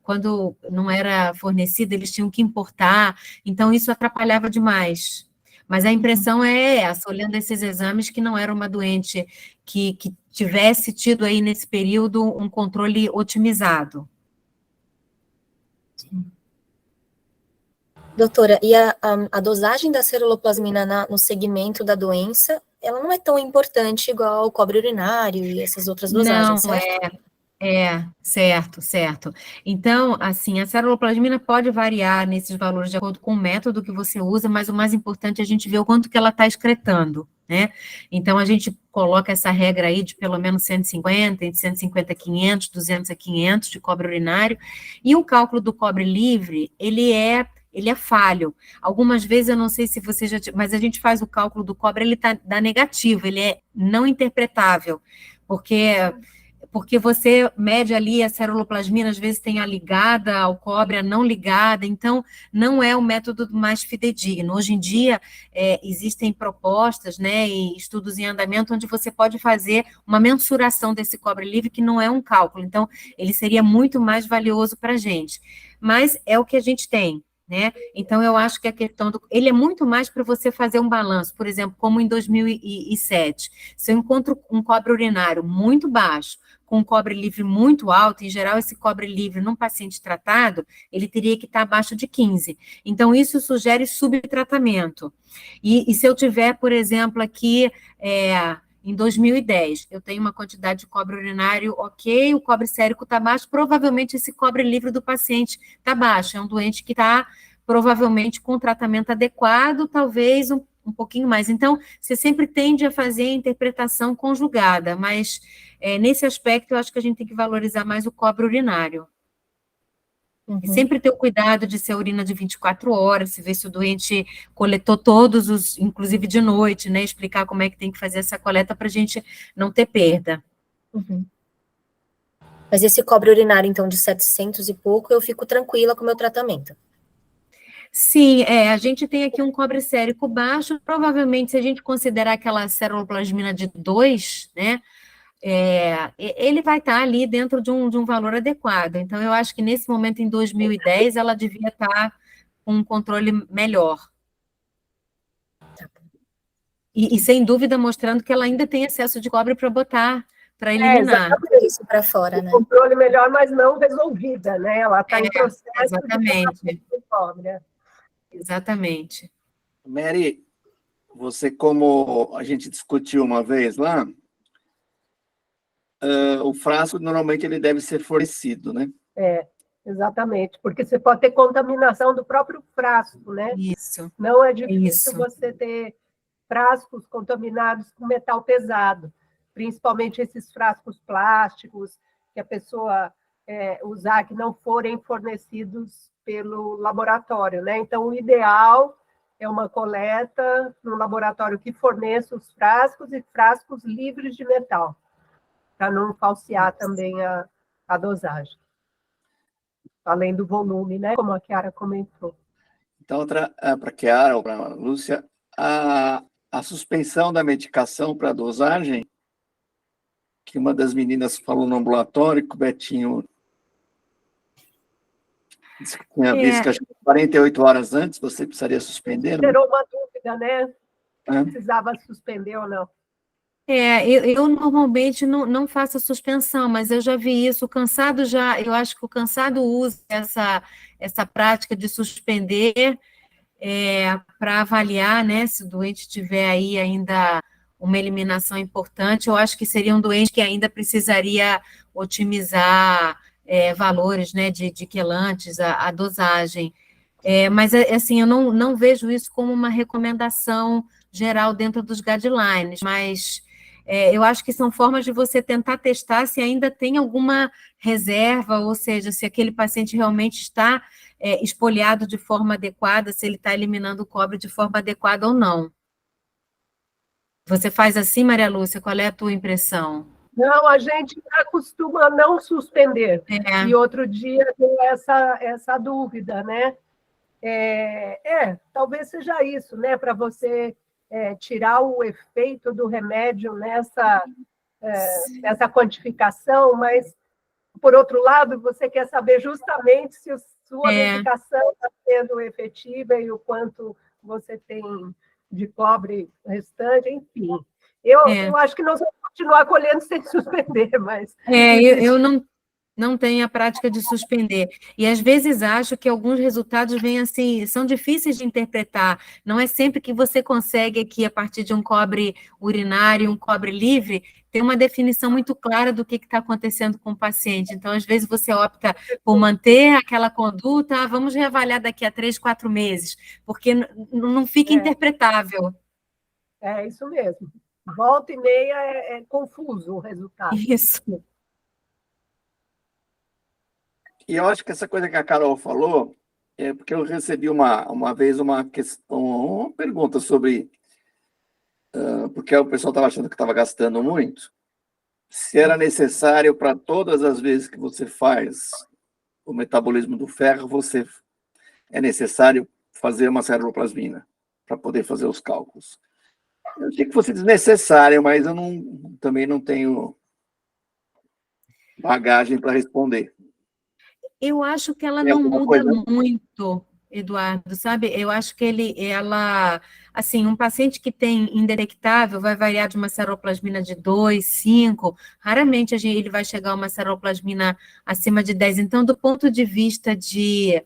H: Quando não era fornecida, eles tinham que importar, então isso atrapalhava demais. Mas a impressão é essa, olhando esses exames, que não era uma doente que tivesse tido aí nesse período um controle otimizado.
B: Sim. Doutora, e a dosagem da ceruloplasmina no segmento da doença, ela não é tão importante igual o cobre urinário e essas outras dosagens,
H: não,
B: certo?
H: Certo. Então, assim, a ceruloplasmina pode variar nesses valores de acordo com o método que você usa, mas o mais importante é a gente ver o quanto que ela está excretando, né? Então, a gente coloca essa regra aí de pelo menos 150, entre 150 a 500, 200 a 500 de cobre urinário, e o cálculo do cobre livre, ele é falho. Algumas vezes, eu não sei se você já... Mas a gente faz o cálculo do cobre, ele dá negativo, ele é não interpretável, porque você mede ali a ceruloplasmina, às vezes tem a ligada ao cobre, a não ligada, então não é o método mais fidedigno. Hoje em dia, existem propostas, né, e estudos em andamento, onde você pode fazer uma mensuração desse cobre livre, que não é um cálculo, então ele seria muito mais valioso para a gente. Mas é o que a gente tem, né? Então, eu acho que a questão ele é muito mais para você fazer um balanço, por exemplo, como em 2007, se eu encontro um cobre urinário muito baixo, com cobre livre muito alto, em geral, esse cobre livre num paciente tratado, ele teria que estar abaixo de 15. Então, isso sugere subtratamento. E se eu tiver, por exemplo, aqui, em 2010, eu tenho uma quantidade de cobre urinário ok, o cobre sérico está baixo, provavelmente esse cobre livre do paciente está baixo, é um doente que está provavelmente com tratamento adequado, talvez um pouquinho mais. Então, você sempre tende a fazer a interpretação conjugada, mas nesse aspecto eu acho que a gente tem que valorizar mais o cobre urinário. E sempre ter o cuidado de ser a urina de 24 horas, se ver se o doente coletou todos inclusive de noite, né? Explicar como é que tem que fazer essa coleta para a gente não ter perda.
B: Mas esse cobre urinário, então, de 700 e pouco, eu fico tranquila com o meu tratamento.
H: Sim, a gente tem aqui um cobre sérico baixo, provavelmente se a gente considerar aquela ceruloplasmina de 2, né, ele vai estar ali dentro de um valor adequado. Então, eu acho que nesse momento, em 2010, ela devia estar com um controle melhor. E sem dúvida mostrando que ela ainda tem excesso de cobre para botar, para eliminar.
B: Exatamente, isso para fora, né?
C: Controle melhor, mas não resolvida, né? Ela está em processo
H: exatamente.
C: de cobre.
H: Exatamente.
F: Mary, você, como a gente discutiu uma vez lá, o frasco normalmente ele deve ser fornecido, né?
C: Exatamente, porque você pode ter contaminação do próprio frasco, né?
H: Isso.
C: Não é difícil
H: Isso.
C: você ter frascos contaminados com metal pesado, principalmente esses frascos plásticos que a pessoa usar, que não forem fornecidos pelo laboratório, né? Então, o ideal é uma coleta no laboratório que forneça os frascos e frascos livres de metal, para não falsear também a dosagem. Além do volume, né? Como a Chiara comentou.
F: Então, para a Chiara ou para a Lúcia, a suspensão da medicação para dosagem, que uma das meninas falou no ambulatório, que o Betinho disse que tinha visto que acho que 48 horas antes você precisaria suspender.
C: Gerou uma dúvida, né? Se precisava suspender ou não.
H: Eu normalmente não faço a suspensão, mas eu já vi isso. O cansado eu acho que o cansado usa essa prática de suspender para avaliar, né, se o doente tiver aí ainda uma eliminação importante. Eu acho que seria um doente que ainda precisaria otimizar valores, né, de quelantes, a dosagem. Mas, assim, eu não vejo isso como uma recomendação geral dentro dos guidelines, mas eu acho que são formas de você tentar testar se ainda tem alguma reserva, ou seja, se aquele paciente realmente está espoliado de forma adequada, se ele está eliminando o cobre de forma adequada ou não. Você faz assim, Maria Lúcia? Qual é a tua impressão?
C: Não, a gente costuma não suspender. E outro dia deu essa dúvida, né? Talvez seja isso, né? Para você tirar o efeito do remédio nessa quantificação, mas, por outro lado, você quer saber justamente se a sua medicação está sendo efetiva e o quanto você tem de cobre restante, enfim. Eu acho que nós vamos continuar colhendo sem suspender, mas...
H: eu não tenho a prática de suspender. E, às vezes, acho que alguns resultados vêm assim, são difíceis de interpretar. Não é sempre que você consegue aqui, a partir de um cobre urinário, um cobre livre, ter uma definição muito clara do que está acontecendo com o paciente. Então, às vezes, você opta por manter aquela conduta, vamos reavaliar daqui a 3, 4 meses, porque não fica interpretável.
C: É isso mesmo. Volta e meia é confuso o resultado.
H: Isso.
F: E eu acho que essa coisa que a Carol falou, porque eu recebi uma vez uma pergunta sobre, porque o pessoal estava achando que estava gastando muito, se era necessário para todas as vezes que você faz o metabolismo do ferro, é necessário fazer uma ceruloplasmina para poder fazer os cálculos. Eu sei que fosse desnecessário, mas eu também não tenho bagagem para responder.
H: Eu acho que ela não muda muito, Eduardo, sabe? Eu acho que ela, assim, um paciente que tem indetectável vai variar de uma ceruloplasmina de 2, 5, raramente ele vai chegar a uma ceruloplasmina acima de 10. Então, do ponto de vista de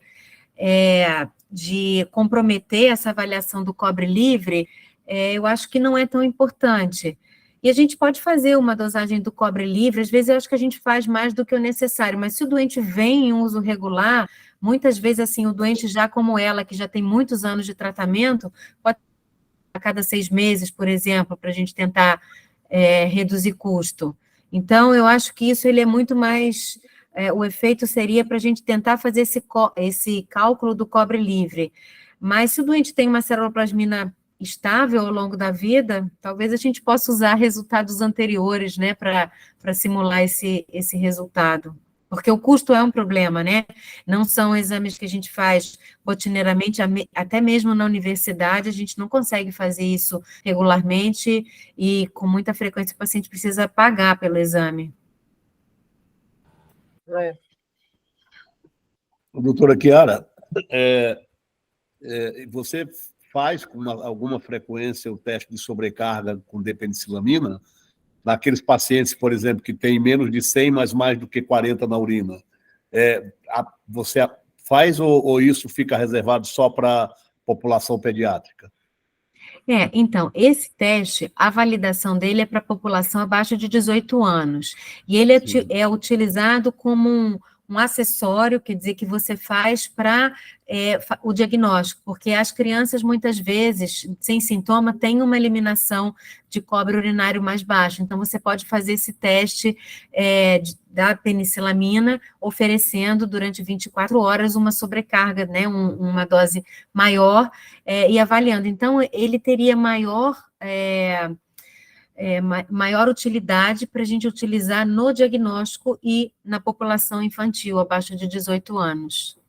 H: comprometer essa avaliação do cobre livre, eu acho que não é tão importante. E a gente pode fazer uma dosagem do cobre livre, às vezes eu acho que a gente faz mais do que o necessário, mas se o doente vem em uso regular, muitas vezes, assim, o doente já como ela, que já tem muitos anos de tratamento, pode a cada 6 meses, por exemplo, para a gente tentar reduzir custo. Então, eu acho que isso ele é muito mais... o efeito seria para a gente tentar fazer esse cálculo do cobre livre. Mas se o doente tem uma ceruloplasmina estável ao longo da vida, talvez a gente possa usar resultados anteriores, né, para simular esse resultado. Porque o custo é um problema, né? Não são exames que a gente faz rotineiramente, até mesmo na universidade, a gente não consegue fazer isso regularmente e com muita frequência o paciente precisa pagar pelo exame.
G: Doutora Chiara, você faz com alguma frequência o teste de sobrecarga com D-penicillamina naqueles pacientes, por exemplo, que têm menos de 100, mas mais do que 40 na urina? Você faz ou isso fica reservado só para a população pediátrica?
H: Então, esse teste, a validação dele é para a população abaixo de 18 anos. E ele é utilizado como um acessório, quer dizer, que você faz para o diagnóstico, porque as crianças, muitas vezes, sem sintoma, têm uma eliminação de cobre urinário mais baixo. Então, você pode fazer esse teste da penicillamina, oferecendo durante 24 horas uma sobrecarga, né, uma dose maior, e avaliando. Então, ele teria maior utilidade para a gente utilizar no diagnóstico e na população infantil abaixo de 18 anos.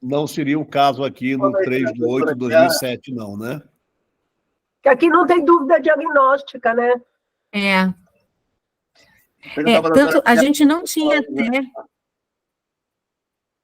G: Não seria o caso aqui no 3/8/2007, não, né?
C: Que aqui não tem dúvida diagnóstica, né?
H: Tanto a gente não tinha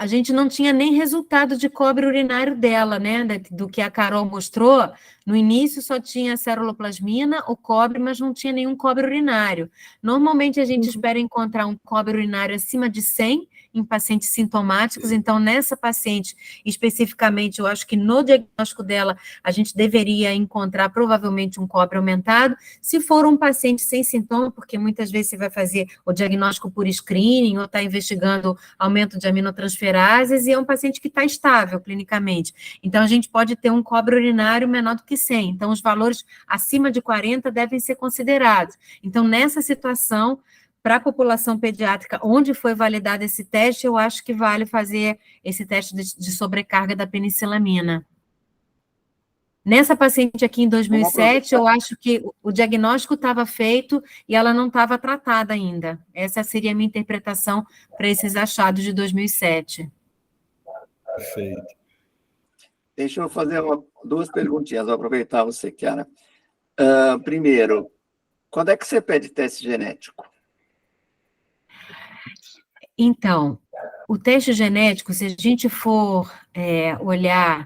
H: a gente não tinha nem resultado de cobre urinário dela, né, do que a Carol mostrou. No início só tinha ceruloplasmina, o cobre, mas não tinha nenhum cobre urinário. Normalmente a gente espera encontrar um cobre urinário acima de 100 em pacientes sintomáticos, então nessa paciente especificamente, eu acho que no diagnóstico dela a gente deveria encontrar provavelmente um cobre aumentado. Se for um paciente sem sintoma, porque muitas vezes você vai fazer o diagnóstico por screening ou está investigando aumento de aminotransperases e é um paciente que está estável clinicamente. Então a gente pode ter um cobre urinário menor do que 100. Então os valores acima de 40 devem ser considerados. Então nessa situação, para a população pediátrica, onde foi validado esse teste, eu acho que vale fazer esse teste de sobrecarga da penicillamina. Nessa paciente aqui em 2007, eu acho que o diagnóstico estava feito e ela não estava tratada ainda. Essa seria a minha interpretação para esses achados de 2007.
G: Perfeito.
F: Deixa eu fazer duas perguntinhas, vou aproveitar você, Chiara. Primeiro, quando é que você pede teste genético?
H: Então, o teste genético, se a gente for olhar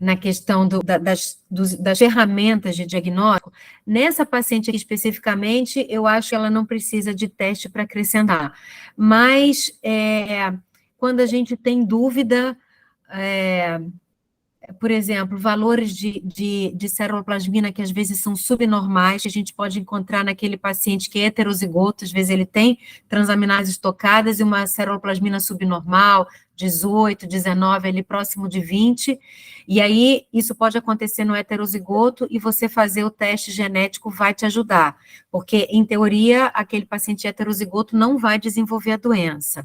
H: na questão das ferramentas de diagnóstico, nessa paciente aqui especificamente, eu acho que ela não precisa de teste para acrescentar. Mas, quando a gente tem dúvida, por exemplo, valores de ceruloplasmina que às vezes são subnormais, que a gente pode encontrar naquele paciente que é heterozigoto, às vezes ele tem transaminases tocadas e uma ceruloplasmina subnormal, 18, 19, ali próximo de 20, e aí isso pode acontecer no heterozigoto e você fazer o teste genético vai te ajudar, porque, em teoria, aquele paciente heterozigoto não vai desenvolver a doença.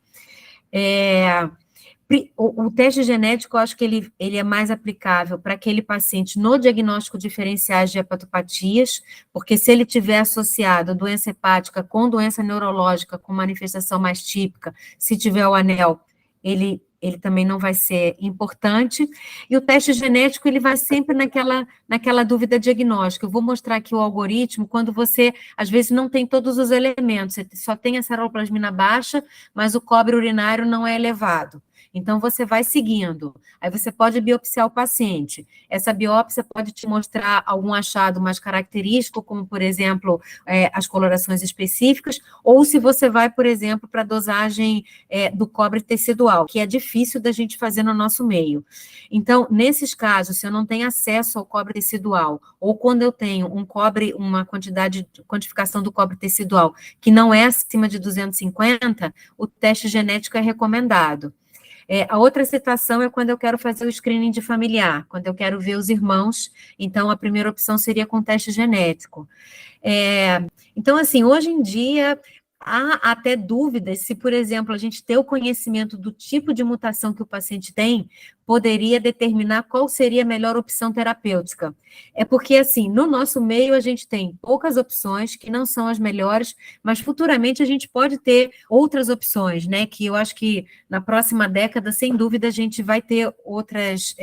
H: O teste genético, eu acho que ele é mais aplicável para aquele paciente no diagnóstico diferenciais de hepatopatias, porque se ele tiver associado a doença hepática com doença neurológica, com manifestação mais típica, se tiver o anel, ele também não vai ser importante, e o teste genético, ele vai sempre naquela dúvida diagnóstica. Eu vou mostrar aqui o algoritmo, quando você, às vezes, não tem todos os elementos, você só tem a ceruloplasmina baixa, mas o cobre urinário não é elevado. Então, você vai seguindo. Aí você pode biopsiar o paciente. Essa biópsia pode te mostrar algum achado mais característico, como, por exemplo, as colorações específicas, ou se você vai, por exemplo, para a dosagem do cobre tecidual, que é difícil da gente fazer no nosso meio. Então, nesses casos, se eu não tenho acesso ao cobre tecidual, ou quando eu tenho uma quantificação do cobre tecidual que não é acima de 250, o teste genético é recomendado. A outra situação é quando eu quero fazer o screening de familiar, quando eu quero ver os irmãos, então a primeira opção seria com teste genético. Então, assim, hoje em dia, há até dúvidas se, por exemplo, a gente ter o conhecimento do tipo de mutação que o paciente tem, poderia determinar qual seria a melhor opção terapêutica. É porque, assim, no nosso meio a gente tem poucas opções que não são as melhores, mas futuramente a gente pode ter outras opções, né? Que eu acho que na próxima década, sem dúvida, a gente vai ter outras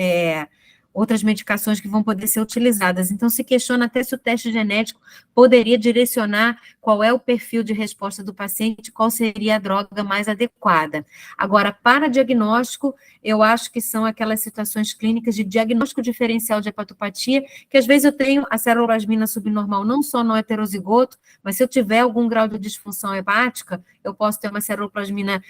H: medicações que vão poder ser utilizadas. Então, se questiona até se o teste genético poderia direcionar qual é o perfil de resposta do paciente, qual seria a droga mais adequada. Agora, para diagnóstico, eu acho que são aquelas situações clínicas de diagnóstico diferencial de hepatopatia, que às vezes eu tenho a ceruloplasmina subnormal não só no heterozigoto, mas se eu tiver algum grau de disfunção hepática, eu posso ter uma ceruloplasmina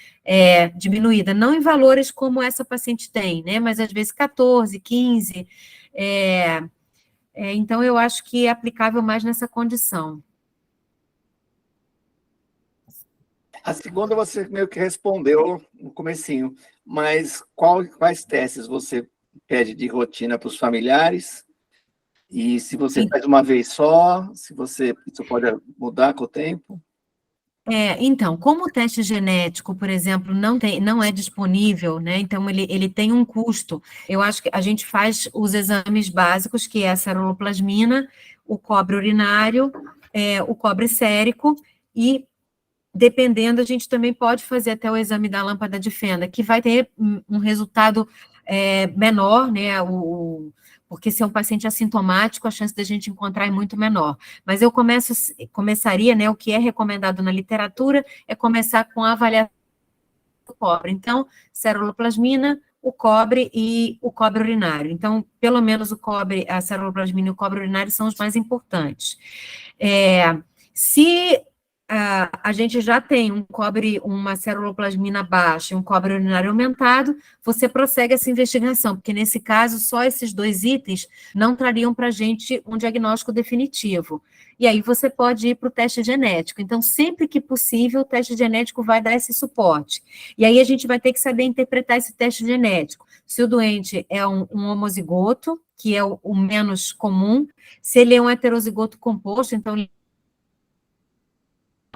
H: diminuída, não em valores como essa paciente tem, né, mas às vezes 14, 15, então eu acho que é aplicável mais nessa condição.
F: A segunda você meio que respondeu no comecinho, mas quais testes você pede de rotina para os familiares? E se você
H: Sim.
F: faz uma vez só, se isso pode mudar com o tempo?
H: Então, como o teste genético, por exemplo, não é disponível, né? Então ele tem um custo. Eu acho que a gente faz os exames básicos, que é a ceruloplasmina, o cobre urinário, o cobre sérico, e dependendo, a gente também pode fazer até o exame da lâmpada de Fenda, que vai ter um resultado menor, né? Porque se é um paciente assintomático, a chance da gente encontrar é muito menor. Mas eu começaria, né? O que é recomendado na literatura é começar com a avaliação do cobre. Então, ceruloplasmina, o cobre e o cobre urinário. Então, pelo menos o cobre, a ceruloplasmina e o cobre urinário são os mais importantes. Se a gente já tem uma ceruloplasmina baixa e um cobre urinário aumentado, você prossegue essa investigação, porque nesse caso, só esses 2 itens não trariam para a gente um diagnóstico definitivo. E aí você pode ir para o teste genético. Então, sempre que possível, o teste genético vai dar esse suporte. E aí a gente vai ter que saber interpretar esse teste genético. Se o doente é um homozigoto, que é o menos comum, se ele é um heterozigoto composto, então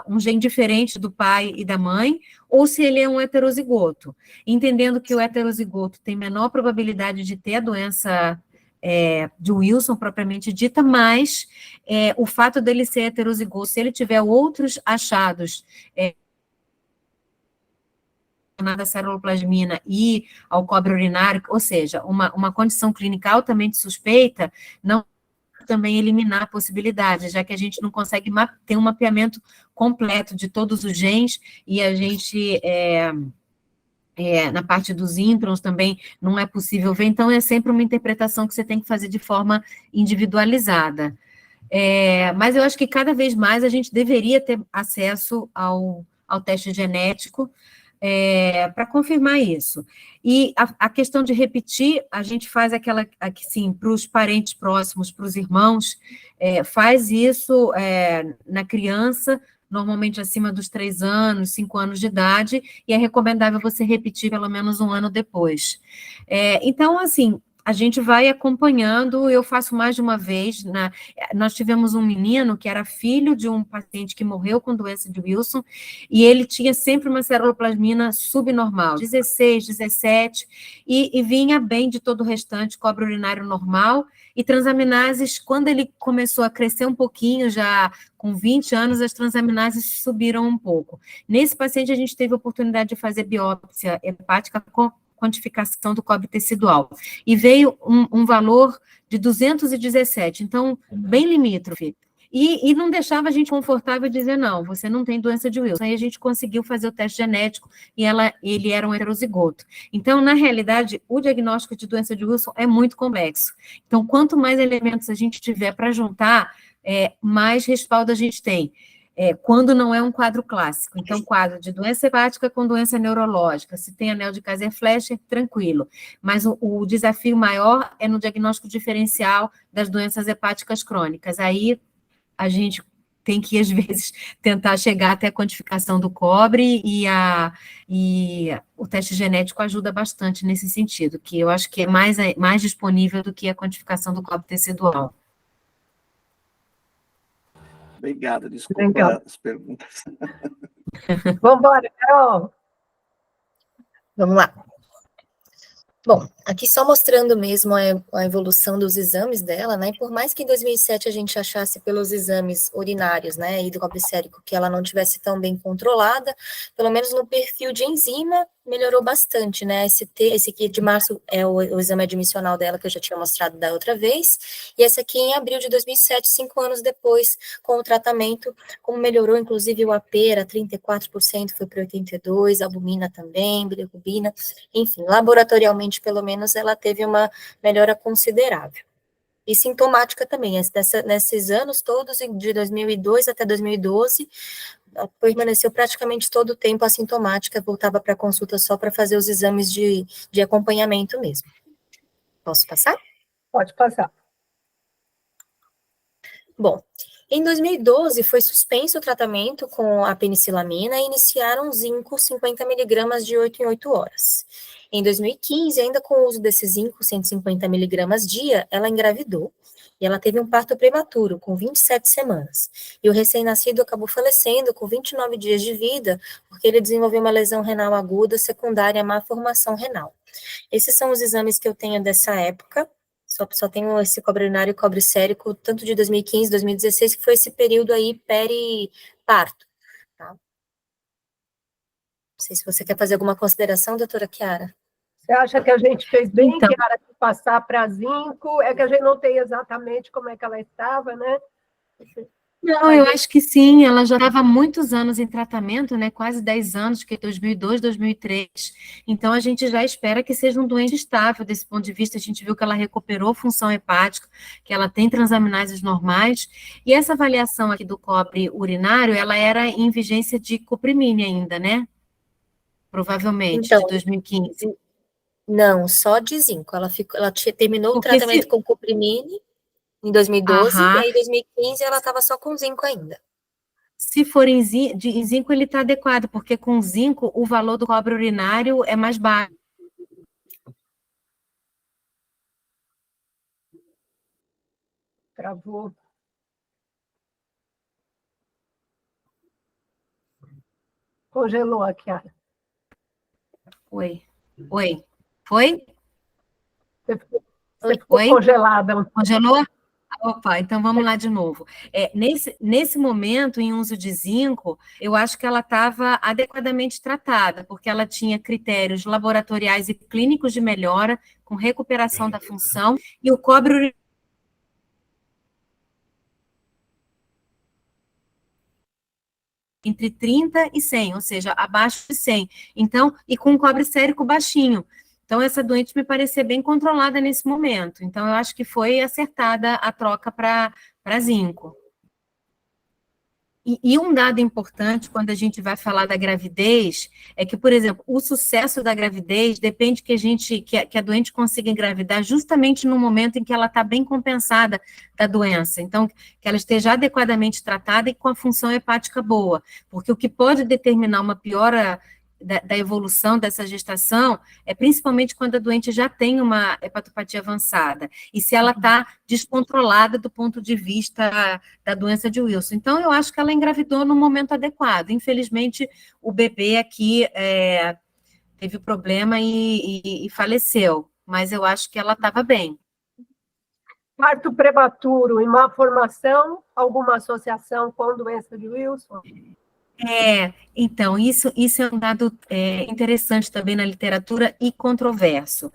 H: um gene diferente do pai e da mãe, ou se ele é um heterozigoto, entendendo que o heterozigoto tem menor probabilidade de ter a doença de Wilson propriamente dita, mas o fato dele ser heterozigoto, se ele tiver outros achados da ceruloplasmina e ao cobre urinário, ou seja, uma condição clínica altamente suspeita, não também eliminar a possibilidade, já que a gente não consegue ter um mapeamento completo de todos os genes, e a gente, na parte dos introns também, não é possível ver, então é sempre uma interpretação que você tem que fazer de forma individualizada. Mas eu acho que cada vez mais a gente deveria ter acesso ao teste genético, para confirmar isso. E a questão de repetir, a gente faz aquela, assim, para os parentes próximos, para os irmãos, faz isso na criança, normalmente acima dos 3 anos, 5 anos de idade, e é recomendável você repetir pelo menos 1 ano depois. Então, assim, a gente vai acompanhando, eu faço mais de uma vez. Nós tivemos um menino que era filho de um paciente que morreu com doença de Wilson, e ele tinha sempre uma ceruloplasmina subnormal, 16, 17, e vinha bem de todo o restante, cobre urinário normal, e transaminases, quando ele começou a crescer um pouquinho, já com 20 anos, as transaminases subiram um pouco. Nesse paciente, a gente teve a oportunidade de fazer biópsia hepática com quantificação do cobre tecidual, e veio um valor de 217, então, bem limítrofe, e não deixava a gente confortável dizer, não, você não tem doença de Wilson. Aí a gente conseguiu fazer o teste genético, e ele era um heterozigoto. Então, na realidade, o diagnóstico de doença de Wilson é muito complexo. Então, quanto mais elementos a gente tiver para juntar, mais respaldo a gente tem. Quando não é um quadro clássico. Então, quadro de doença hepática com doença neurológica, se tem anel de Kaiser-Fleischer, tranquilo. Mas o desafio maior é no diagnóstico diferencial das doenças hepáticas crônicas. Aí, a gente tem que, às vezes, tentar chegar até a quantificação do cobre, e o teste genético ajuda bastante nesse sentido, que eu acho que é mais disponível do que a quantificação do cobre tecidual.
F: Obrigado, desculpa
C: Legal.
F: as perguntas.
C: Vamos embora, Carol.
B: Vamos lá. Bom, aqui só mostrando mesmo a evolução dos exames dela, né? E por mais que em 2007 a gente achasse pelos exames urinários, né, e do cobre sérico, que ela não tivesse tão bem controlada, pelo menos no perfil de enzima, melhorou bastante, né? Esse aqui de março é o exame admissional dela, que eu já tinha mostrado da outra vez, e esse aqui em abril de 2007, 5 anos depois, com o tratamento, como melhorou, inclusive o AP era 34%, foi para 82%, a albumina também, bilirrubina, enfim, laboratorialmente, pelo menos, ela teve uma melhora considerável. E sintomática também, nesses anos todos, de 2002 até 2012, ela permaneceu praticamente todo o tempo assintomática, voltava para a consulta só para fazer os exames de acompanhamento mesmo. Posso passar?
C: Pode passar.
B: Bom, em 2012 foi suspenso o tratamento com a penicilamina e iniciaram zinco 50 miligramas de 8 em 8 horas. Em 2015, ainda com o uso desse zinco 150 miligramas dia, ela engravidou e ela teve um parto prematuro, com 27 semanas. E o recém-nascido acabou falecendo com 29 dias de vida, porque ele desenvolveu uma lesão renal aguda secundária à má formação renal. Esses são os exames que eu tenho dessa época. Só tenho esse cobre urinário e cobre sérico, tanto de 2015, 2016, que foi esse período aí peri-parto. Tá? Não sei se você quer fazer alguma consideração, doutora Chiara.
C: Você acha que a gente fez bem,
H: Então.
C: Chiara, de passar para zinco? É que a gente não tem exatamente como é que ela estava, né?
H: Não, eu acho que sim, ela já estava há muitos anos em tratamento, né? Quase 10 anos, que é 2002, 2003. Então, a gente já espera que seja um doente estável desse ponto de vista. A gente viu que ela recuperou função hepática, que ela tem transaminases normais. E essa avaliação aqui do cobre urinário, ela era em vigência de coprimine ainda, né? Provavelmente,
B: Então,
H: de 2015.
B: não, só de zinco. Ela terminou o
H: Porque
B: tratamento com coprimine em 2012, e
H: Aham.
B: aí em 2015 ela estava só com zinco ainda.
H: Se for em zinco, ele está adequado, porque com zinco o valor do cobre urinário é mais baixo.
C: Travou. Congelou a Chiara.
H: Oi. Oi. Foi?
C: Você ficou
H: Oi?
C: congelada.
H: Congelou? Opa, então vamos lá de novo. Nesse momento, em uso de zinco, eu acho que ela estava adequadamente tratada, porque ela tinha critérios laboratoriais e clínicos de melhora, com recuperação da função, e o cobre urinário entre 30 e 100, ou seja, abaixo de 100. Então, e com cobre sérico baixinho. Então, essa doente me parecia bem controlada nesse momento. Então, eu acho que foi acertada a troca para zinco. E um dado importante, quando a gente vai falar da gravidez, é que, por exemplo, o sucesso da gravidez depende que a doente consiga engravidar justamente no momento em que ela está bem compensada da doença. Então, que ela esteja adequadamente tratada e com a função hepática boa. Porque o que pode determinar uma piora da evolução dessa gestação é principalmente quando a doente já tem uma hepatopatia avançada. E se ela está descontrolada do ponto de vista da doença de Wilson. Então, eu acho que ela engravidou no momento adequado. Infelizmente, o bebê aqui teve problema e faleceu, mas eu acho que ela estava bem.
C: Parto prematuro e má formação, alguma associação com doença de Wilson?
H: Então, isso é um dado interessante também na literatura e controverso.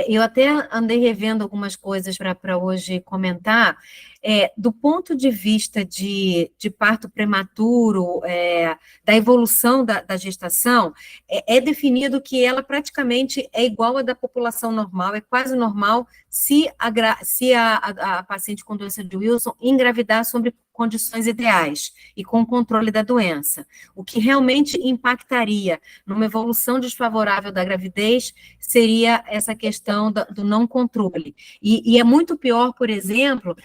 H: Eu até andei revendo algumas coisas para hoje comentar. Do ponto de vista de parto prematuro, da evolução da gestação, é definido que ela praticamente é igual à da população normal, é quase normal se a paciente com doença de Wilson engravidar sobre condições ideais e com controle da doença. O que realmente impactaria numa evolução desfavorável da gravidez seria essa questão do não controle. E é muito pior, por exemplo,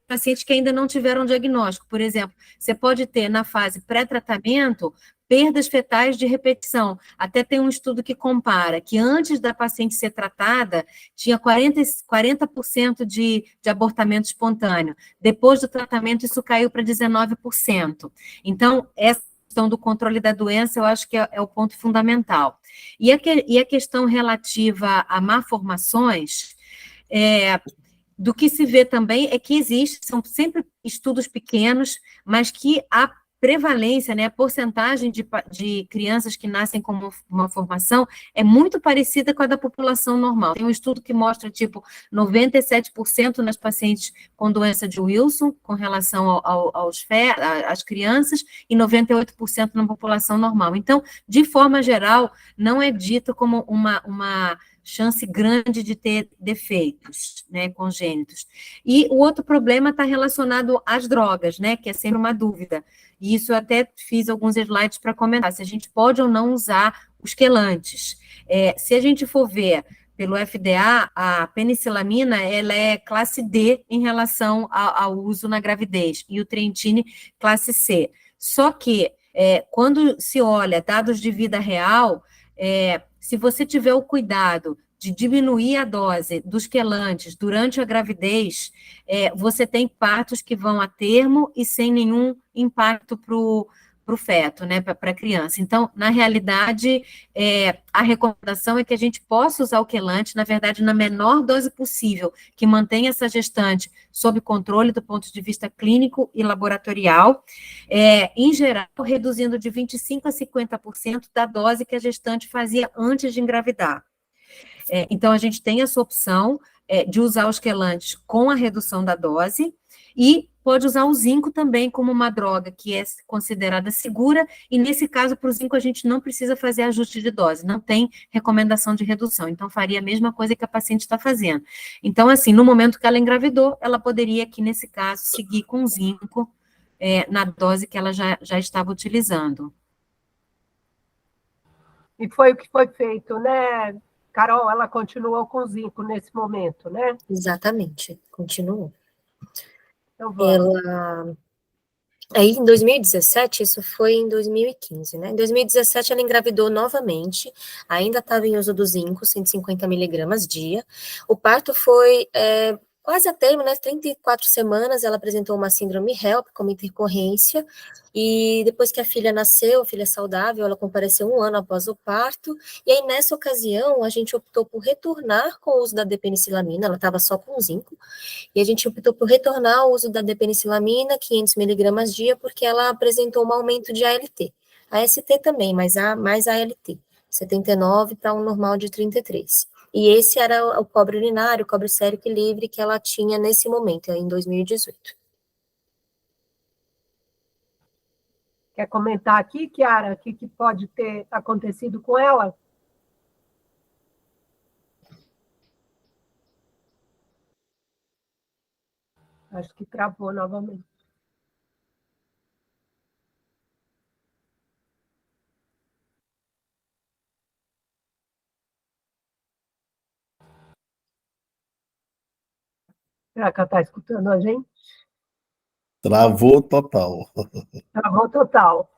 H: pacientes que ainda não tiveram diagnóstico. Por exemplo, você pode ter na fase pré-tratamento perdas fetais de repetição. Até tem um estudo que compara que antes da paciente ser tratada, tinha 40% de abortamento espontâneo. Depois do tratamento, isso caiu para 19%. Então, essa questão do controle da doença, eu acho que é o ponto fundamental. E a questão relativa a malformações, do que se vê também é que são sempre estudos pequenos, mas que a prevalência, né, a porcentagem de crianças que nascem com uma formação é muito parecida com a da população normal. Tem um estudo que mostra, 97% nas pacientes com doença de Wilson, com relação às crianças, e 98% na população normal. Então, de forma geral, não é dito como uma chance grande de ter defeitos, né, congênitos. E o outro problema está relacionado às drogas, né, que é sempre uma dúvida. E isso eu até fiz alguns slides para comentar, se a gente pode ou não usar os quelantes. Se a gente for ver pelo FDA, a penicilamina, ela é classe D em relação ao uso na gravidez, e o Trentine, classe C. Só que, quando se olha dados de vida real, se você tiver o cuidado de diminuir a dose dos quelantes durante a gravidez, você tem partos que vão a termo e sem nenhum impacto para o feto, né, para a criança. Então, na realidade, a recomendação é que a gente possa usar o quelante, na verdade, na menor dose possível, que mantenha essa gestante sob controle do ponto de vista clínico e laboratorial, em geral, reduzindo de 25% a 50% da dose que a gestante fazia antes de engravidar. Então, a gente tem essa opção de usar os quelantes com a redução da dose, e pode usar o zinco também como uma droga que é considerada segura, e nesse caso, para o zinco, a gente não precisa fazer ajuste de dose, não tem recomendação de redução, então faria a mesma coisa que a paciente está fazendo. Então, assim, no momento que ela engravidou, ela poderia aqui, nesse caso, seguir com zinco na dose que ela já estava utilizando.
C: E foi o que foi feito, né, Carol? Ela continuou com zinco nesse momento, né?
B: Exatamente, continuou.
C: Então, vamos.
B: Aí, em 2017, isso foi em 2015, né? Em 2017, ela engravidou novamente, ainda estava em uso do zinco, 150 miligramas dia. O parto foi quase a termo, né? 34 semanas, ela apresentou uma síndrome HELP, como intercorrência, e depois que a filha nasceu, a filha saudável, ela compareceu 1 ano após o parto, e aí, nessa ocasião, a gente optou por retornar com o uso da depenicilamina, ela estava só com zinco, e a gente optou por retornar ao uso da depenicilamina, 500 miligramas dia, porque ela apresentou um aumento de ALT. A ST também, mas mais ALT, 79 para um normal de 33. E esse era o cobre urinário, o cobre sérico e livre que ela tinha nesse momento, em 2018.
C: Quer comentar aqui, Chiara, o que pode ter acontecido com ela? Acho que travou novamente. Será que ela está escutando a gente?
G: Travou total.
C: Travou total.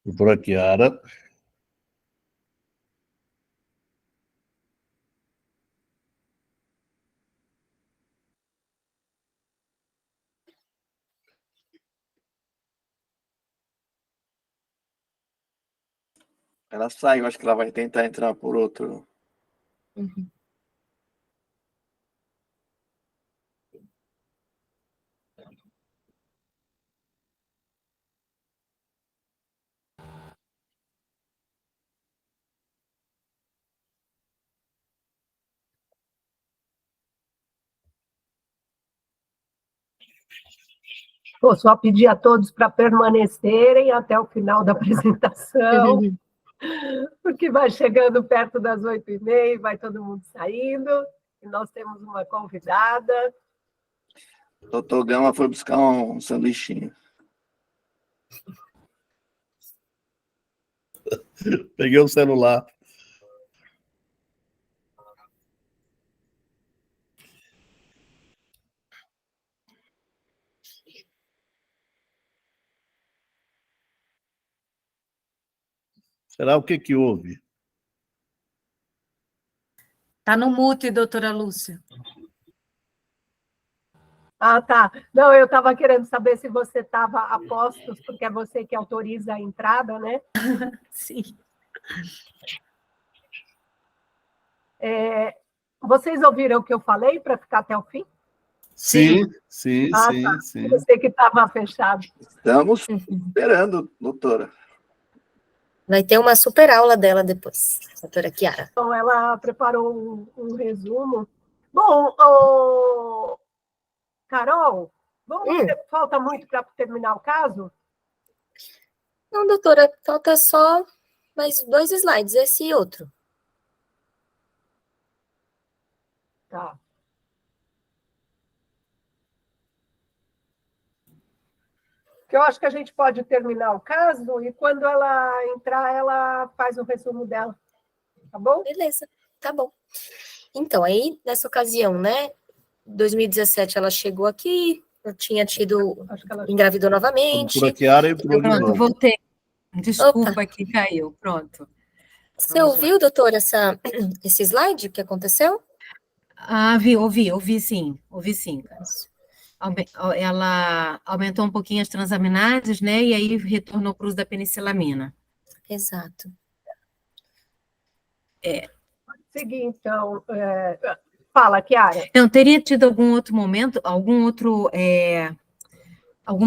G: Doutora Chiara.
F: Ela saiu, acho que ela vai tentar entrar por outro.
B: Uhum.
C: Vou só pedir a todos para permanecerem até o final da apresentação, porque vai chegando perto das 8h30, vai todo mundo saindo, e nós temos uma convidada.
F: Doutor Gama foi buscar um sanduichinho.
G: Peguei o celular. Será o que houve?
A: Está no mute, doutora Lúcia.
C: Ah, tá. Não, eu estava querendo saber se você estava a postos, porque é você que autoriza a entrada, né?
A: Sim.
C: Vocês ouviram o que eu falei para ficar até o fim?
G: Sim, sim,
C: Ah,
G: sim,
C: tá.
G: sim.
C: Eu sei que estava fechado.
F: Estamos esperando, doutora.
B: Vai ter uma super aula dela depois, doutora Chiara.
C: Então, ela preparou um resumo. Bom, Carol, falta muito para terminar o caso?
B: Não, doutora, falta só mais 2 slides, esse e outro.
C: Tá. Que eu acho que a gente pode terminar o caso e quando ela entrar, ela faz o resumo dela. Tá bom?
B: Beleza, tá bom. Então, aí, nessa ocasião, né, 2017 ela chegou aqui, eu tinha tido,
C: Acho que ela...
B: engravidou
G: A doutora
B: novamente.
G: Chiara entrou de
H: Pronto,
G: novo.
H: voltei. Desculpa
B: Opa.
H: que caiu. Pronto.
B: Você
H: Vamos lá.
B: ouviu, doutora, esse slide que aconteceu?
H: Ah, ouvi sim. Ela aumentou um pouquinho as transaminases, né? E aí retornou para o uso da penicillamina.
B: Exato.
C: Seguir, então. Fala, Chiara.
H: Então, teria tido algum outro momento, alguma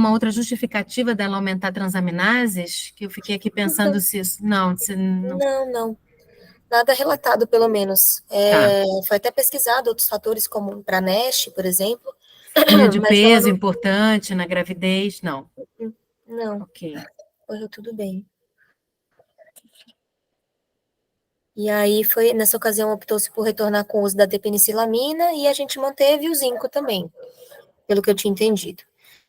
H: outra justificativa dela aumentar transaminases? Que eu fiquei aqui pensando se isso... Não.
B: Não. Nada relatado, pelo menos. Foi até pesquisado outros fatores, como para NASH, por exemplo.
H: Ganho de
B: mas
H: peso
B: ela
H: importante na gravidez? Não.
B: não,
H: Ok.
B: correu tudo bem. E aí, nessa ocasião, optou-se por retornar com o uso da depenicilamina e a gente manteve o zinco também, pelo que eu tinha entendido.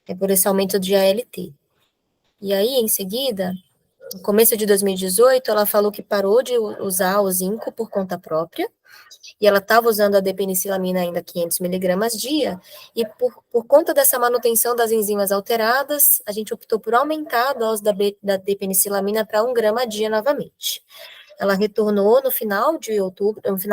B: É por esse aumento de ALT. E aí, em seguida, no começo de 2018, ela falou que parou de usar o zinco por conta própria, e ela estava usando a depenicilamina ainda 500 miligramas dia, e por conta dessa manutenção das enzimas alteradas, a gente optou por aumentar a dose da depenicilamina para 1 grama dia novamente. Ela retornou no final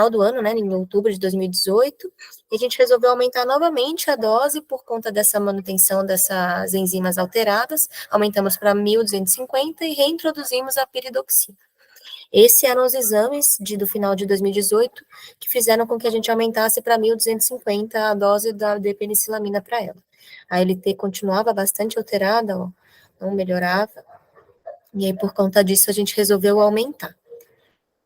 B: do ano, né, em outubro de 2018, e a gente resolveu aumentar novamente a dose por conta dessa manutenção dessas enzimas alteradas, aumentamos para 1.250 e reintroduzimos a piridoxina. Esses eram os exames do final de 2018 que fizeram com que a gente aumentasse para 1.250 a dose da depenicilamina para ela. A LT continuava bastante alterada, não melhorava, e aí por conta disso a gente resolveu aumentar.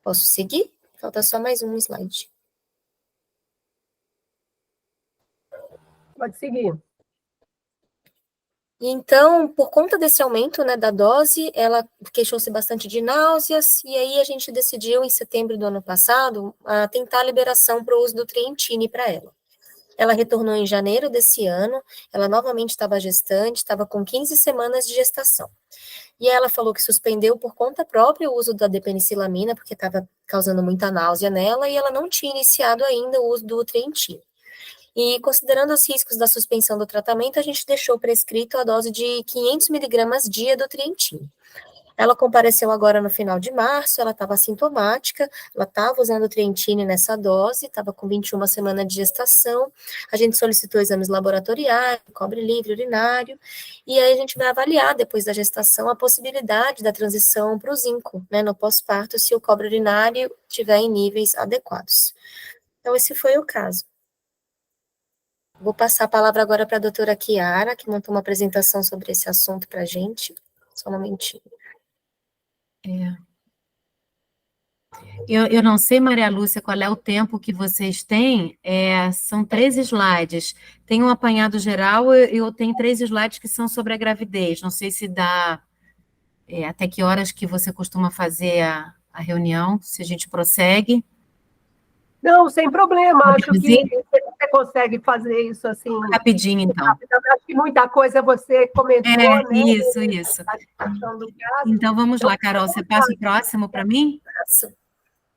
B: Posso seguir? Falta só mais um slide.
C: Pode seguir.
B: Então, por conta desse aumento, né, da dose, ela queixou-se bastante de náuseas, e aí a gente decidiu, em setembro do ano passado, a tentar a liberação para o uso do Trientine para ela. Ela retornou em janeiro desse ano, ela novamente estava gestante, estava com 15 semanas de gestação. E ela falou que suspendeu por conta própria o uso da depenicilamina, porque estava causando muita náusea nela, e ela não tinha iniciado ainda o uso do Trientine. E considerando os riscos da suspensão do tratamento, a gente deixou prescrito a dose de 500 miligramas dia do Trientine. Ela compareceu agora no final de março, ela estava assintomática, ela estava usando o Trientine nessa dose, estava com 21 semanas de gestação, a gente solicitou exames laboratoriais, cobre livre, urinário, e aí a gente vai avaliar, depois da gestação, a possibilidade da transição para o zinco, né, no pós-parto, se o cobre urinário estiver em níveis adequados. Então, esse foi o caso. Vou passar a palavra agora para a doutora Chiara, que montou uma apresentação sobre esse assunto para a gente. Só um momentinho.
H: Eu não sei, Maria Lúcia, qual é o tempo que vocês têm. São 3 slides. Tem um apanhado geral e eu tenho 3 slides que são sobre a gravidez. Não sei se dá até que horas que você costuma fazer a reunião, se a gente prossegue.
C: Não, sem problema. Acho que
H: Sim.
C: você consegue fazer isso assim.
H: Rapidinho, então.
C: Acho que muita coisa você comentou, né?
H: Isso.
C: A questão do caso.
H: Então, vamos lá, Carol. Você passa o próximo para mim?
B: Passo.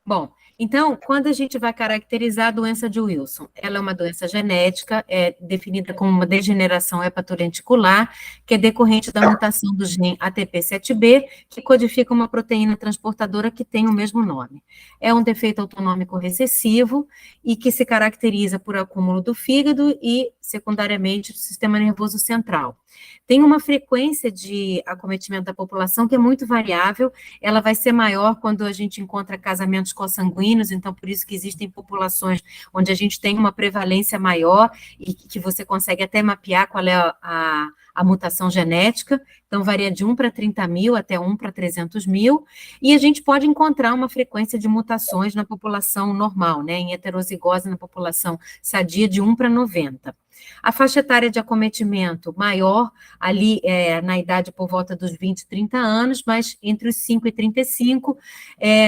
H: Bom, Então, quando a gente vai caracterizar a doença de Wilson, ela é uma doença genética, é definida como uma degeneração hepatolenticular, que é decorrente da mutação do gene ATP7B, que codifica uma proteína transportadora que tem o mesmo nome. É um defeito autonômico recessivo e que se caracteriza por acúmulo do fígado e, secundariamente, do sistema nervoso central. Tem uma frequência de acometimento da população que é muito variável, ela vai ser maior quando a gente encontra casamentos consanguíneos, então por isso que existem populações onde a gente tem uma prevalência maior e que você consegue até mapear qual é a mutação genética, então varia de 1 para 30 mil até 1 para 300 mil, e a gente pode encontrar uma frequência de mutações na população normal, né, em heterozigose na população sadia de 1 para 90. A faixa etária de acometimento maior, ali na idade por volta dos 20, 30 anos, mas entre os 5 e 35,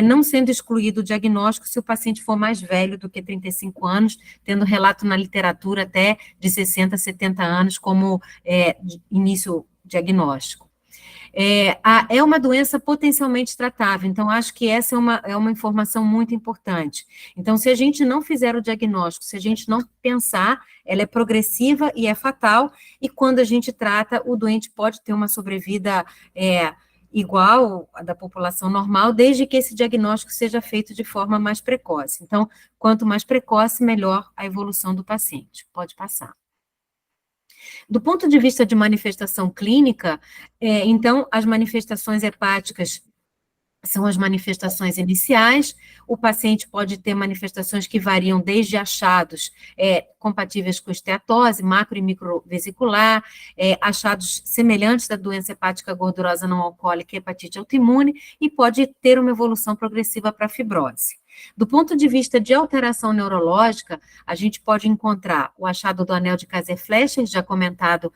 H: não sendo excluído o diagnóstico se o paciente for mais velho do que 35 anos, tendo relato na literatura até de 60, 70 anos como início diagnóstico. É uma doença potencialmente tratável, então acho que essa é uma informação muito importante. Então, se a gente não fizer o diagnóstico, se a gente não pensar, ela é progressiva e é fatal, e quando a gente trata, o doente pode ter uma sobrevida igual à da população normal, desde que esse diagnóstico seja feito de forma mais precoce. Então, quanto mais precoce, melhor a evolução do paciente. Pode passar. Do ponto de vista de manifestação clínica, então, as manifestações hepáticas são as manifestações iniciais, o paciente pode ter manifestações que variam desde achados compatíveis com esteatose, macro e microvesicular, achados semelhantes da doença hepática gordurosa não alcoólica e hepatite autoimune, e pode ter uma evolução progressiva para fibrose. Do ponto de vista de alteração neurológica, a gente pode encontrar o achado do anel de Kayser-Fleischer, já comentado,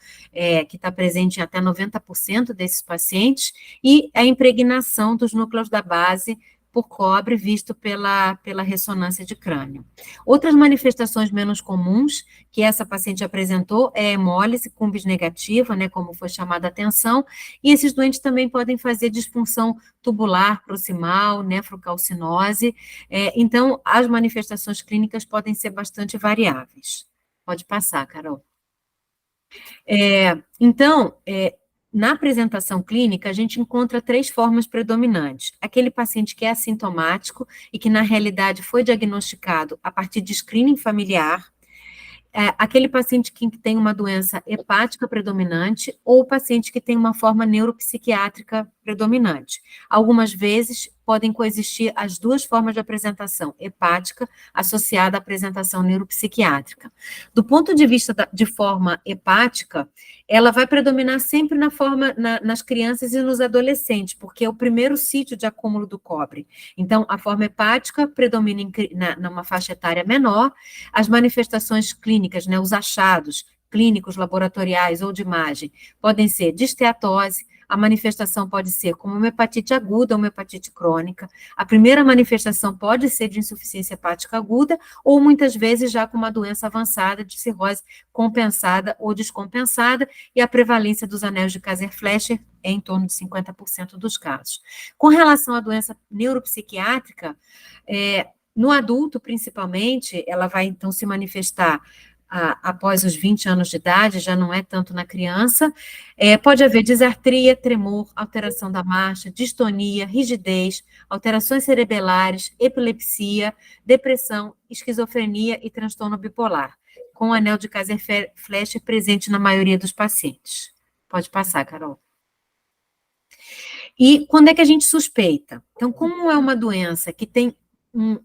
H: que está presente em até 90% desses pacientes, e a impregnação dos núcleos da base por cobre, visto pela ressonância de crânio. Outras manifestações menos comuns que essa paciente apresentou é a hemólise cumbis negativa, né, como foi chamada a atenção, e esses doentes também podem fazer disfunção tubular proximal, nefrocalcinose, então as manifestações clínicas podem ser bastante variáveis. Pode passar, Carol. Então, na apresentação clínica, a gente encontra 3 formas predominantes. Aquele paciente que é assintomático e que, na realidade, foi diagnosticado a partir de screening familiar, aquele paciente que tem uma doença hepática predominante ou o paciente que tem uma forma neuropsiquiátrica predominante. Algumas vezes podem coexistir as 2 formas de apresentação hepática associada à apresentação neuropsiquiátrica. Do ponto de vista de forma hepática, ela vai predominar sempre nas crianças e nos adolescentes, porque é o primeiro sítio de acúmulo do cobre. Então, a forma hepática predomina numa faixa etária menor, as manifestações clínicas, né, os achados clínicos, laboratoriais ou de imagem, podem ser de esteatose, a manifestação pode ser como uma hepatite aguda ou uma hepatite crônica, a primeira manifestação pode ser de insuficiência hepática aguda, ou muitas vezes já com uma doença avançada de cirrose compensada ou descompensada, e a prevalência dos anéis de Kayser-Fleischer é em torno de 50% dos casos. Com relação à doença neuropsiquiátrica, no adulto, principalmente, ela vai, então, se manifestar após os 20 anos de idade, já não é tanto na criança. Pode haver disartria, tremor, alteração da marcha, distonia, rigidez, alterações cerebelares, epilepsia, depressão, esquizofrenia e transtorno bipolar, com o anel de Kayser-Fleischer presente na maioria dos pacientes. Pode passar, Carol. E quando é que a gente suspeita? Então, como é uma doença que tem um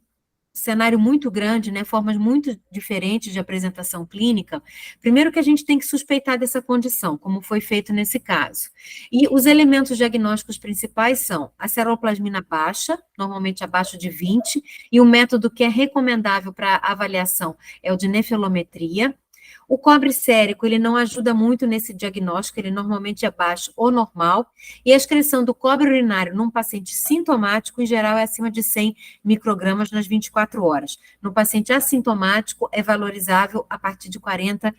H: cenário muito grande, né, formas muito diferentes de apresentação clínica, primeiro que a gente tem que suspeitar dessa condição, como foi feito nesse caso. E os elementos diagnósticos principais são a seroplasmina baixa, normalmente abaixo de 20, e o método que é recomendável para avaliação é o de nefelometria. O cobre sérico, ele não ajuda muito nesse diagnóstico, ele normalmente é baixo ou normal, e a excreção do cobre urinário num paciente sintomático, em geral, é acima de 100 microgramas nas 24 horas. No paciente assintomático, é valorizável a partir de 40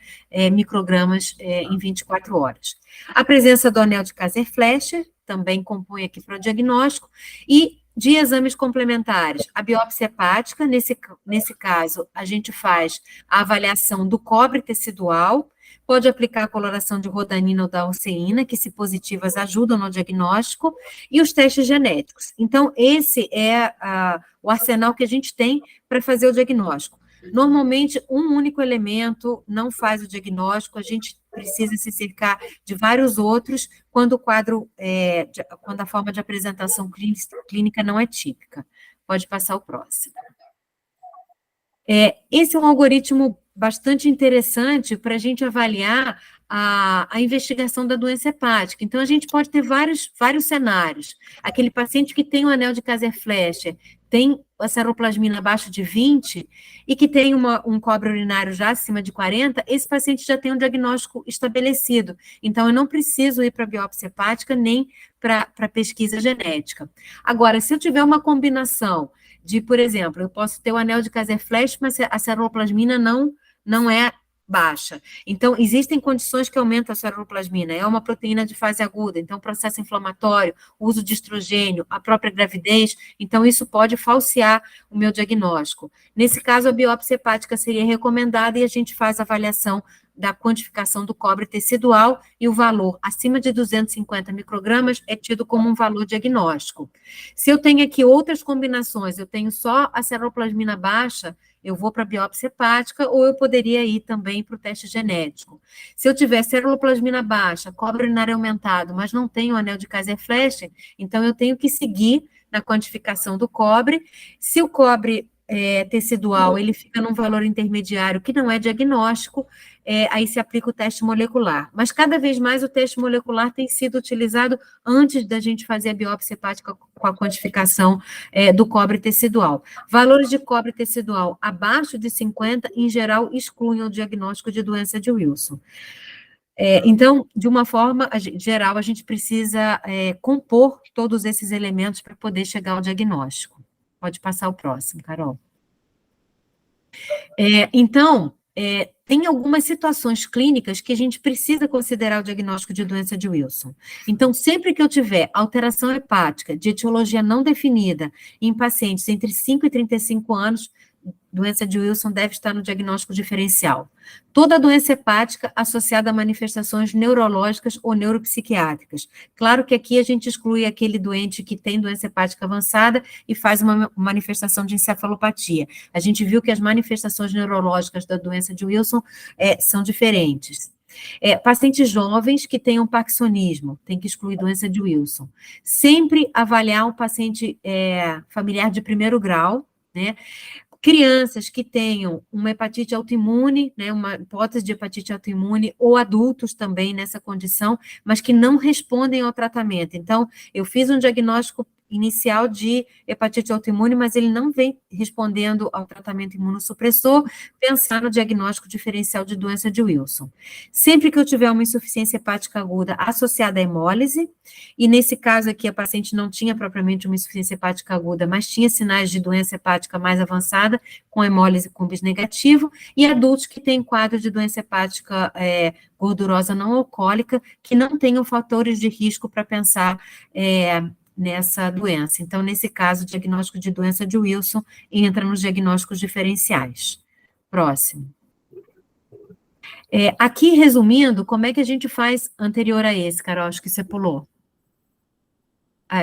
H: microgramas em 24 horas. A presença do anel de Kayser-Fleischer também compõe aqui para o diagnóstico, e de exames complementares, a biópsia hepática, nesse caso, a gente faz a avaliação do cobre tecidual, pode aplicar a coloração de rodanina ou da alceína, que, se positivas, ajudam no diagnóstico, e os testes genéticos. Então, esse é o arsenal que a gente tem para fazer o diagnóstico. Normalmente, um único elemento não faz o diagnóstico, a gente precisa se cercar de vários outros quando o quadro, quando a forma de apresentação clínica não é típica. Pode passar o próximo. Esse é um algoritmo bastante interessante para a gente avaliar a investigação da doença hepática. Então, a gente pode ter vários cenários. Aquele paciente que tem um anel de Kayser-Fleischer, tem a seroplasmina abaixo de 20 e que tem um cobre urinário já acima de 40, esse paciente já tem um diagnóstico estabelecido. Então, eu não preciso ir para a biópsia hepática nem para pesquisa genética. Agora, se eu tiver uma combinação de, por exemplo, eu posso ter o anel de Kayser-Fleischer, mas a seroplasmina não é baixa. Então, existem condições que aumentam a seroplasmina. É uma proteína de fase aguda, então processo inflamatório, uso de estrogênio, a própria gravidez, então isso pode falsear o meu diagnóstico. Nesse caso, a biópsia hepática seria recomendada e a gente faz a avaliação da quantificação do cobre tecidual e o valor acima de 250 microgramas é tido como um valor diagnóstico. Se eu tenho aqui outras combinações, eu tenho só a seroplasmina baixa, eu vou para a biópsia hepática, ou eu poderia ir também para o teste genético. Se eu tiver seroplasmina baixa, cobre urinário aumentado, mas não tenho anel de Kayser-Fleischer, então eu tenho que seguir na quantificação do cobre. Se o cobre tecidual, ele fica num valor intermediário que não é diagnóstico, aí se aplica o teste molecular. Mas cada vez mais o teste molecular tem sido utilizado antes da gente fazer a biópsia hepática com a quantificação do cobre tecidual. Valores de cobre tecidual abaixo de 50, em geral, excluem o diagnóstico de doença de Wilson. Então, de uma forma geral, a gente precisa compor todos esses elementos para poder chegar ao diagnóstico. Pode passar o próximo, Carol. Então, tem algumas situações clínicas que a gente precisa considerar o diagnóstico de doença de Wilson. Então, sempre que eu tiver alteração hepática de etiologia não definida em pacientes entre 5 e 35 anos, doença de Wilson deve estar no diagnóstico diferencial. Toda doença hepática associada a manifestações neurológicas ou neuropsiquiátricas. Claro que aqui a gente exclui aquele doente que tem doença hepática avançada e faz uma manifestação de encefalopatia. A gente viu que as manifestações neurológicas da doença de Wilson são diferentes. Pacientes jovens que tenham parkinsonismo, tem que excluir doença de Wilson. Sempre avaliar um paciente familiar de primeiro grau, né? Crianças que tenham uma hepatite autoimune, né, uma hipótese de hepatite autoimune, ou adultos também nessa condição, mas que não respondem ao tratamento. Então, eu fiz um diagnóstico inicial de hepatite autoimune, mas ele não vem respondendo ao tratamento imunossupressor, pensar no diagnóstico diferencial de doença de Wilson. Sempre que eu tiver uma insuficiência hepática aguda associada à hemólise, e nesse caso aqui a paciente não tinha propriamente uma insuficiência hepática aguda, mas tinha sinais de doença hepática mais avançada, com hemólise com bis negativo, e adultos que têm quadro de doença hepática gordurosa não alcoólica, que não tenham fatores de risco para pensar nessa doença. Então, nesse caso, o diagnóstico de doença de Wilson entra nos diagnósticos diferenciais. Próximo. Aqui, resumindo, como é que a gente faz anterior a esse, Carol? Acho que você pulou.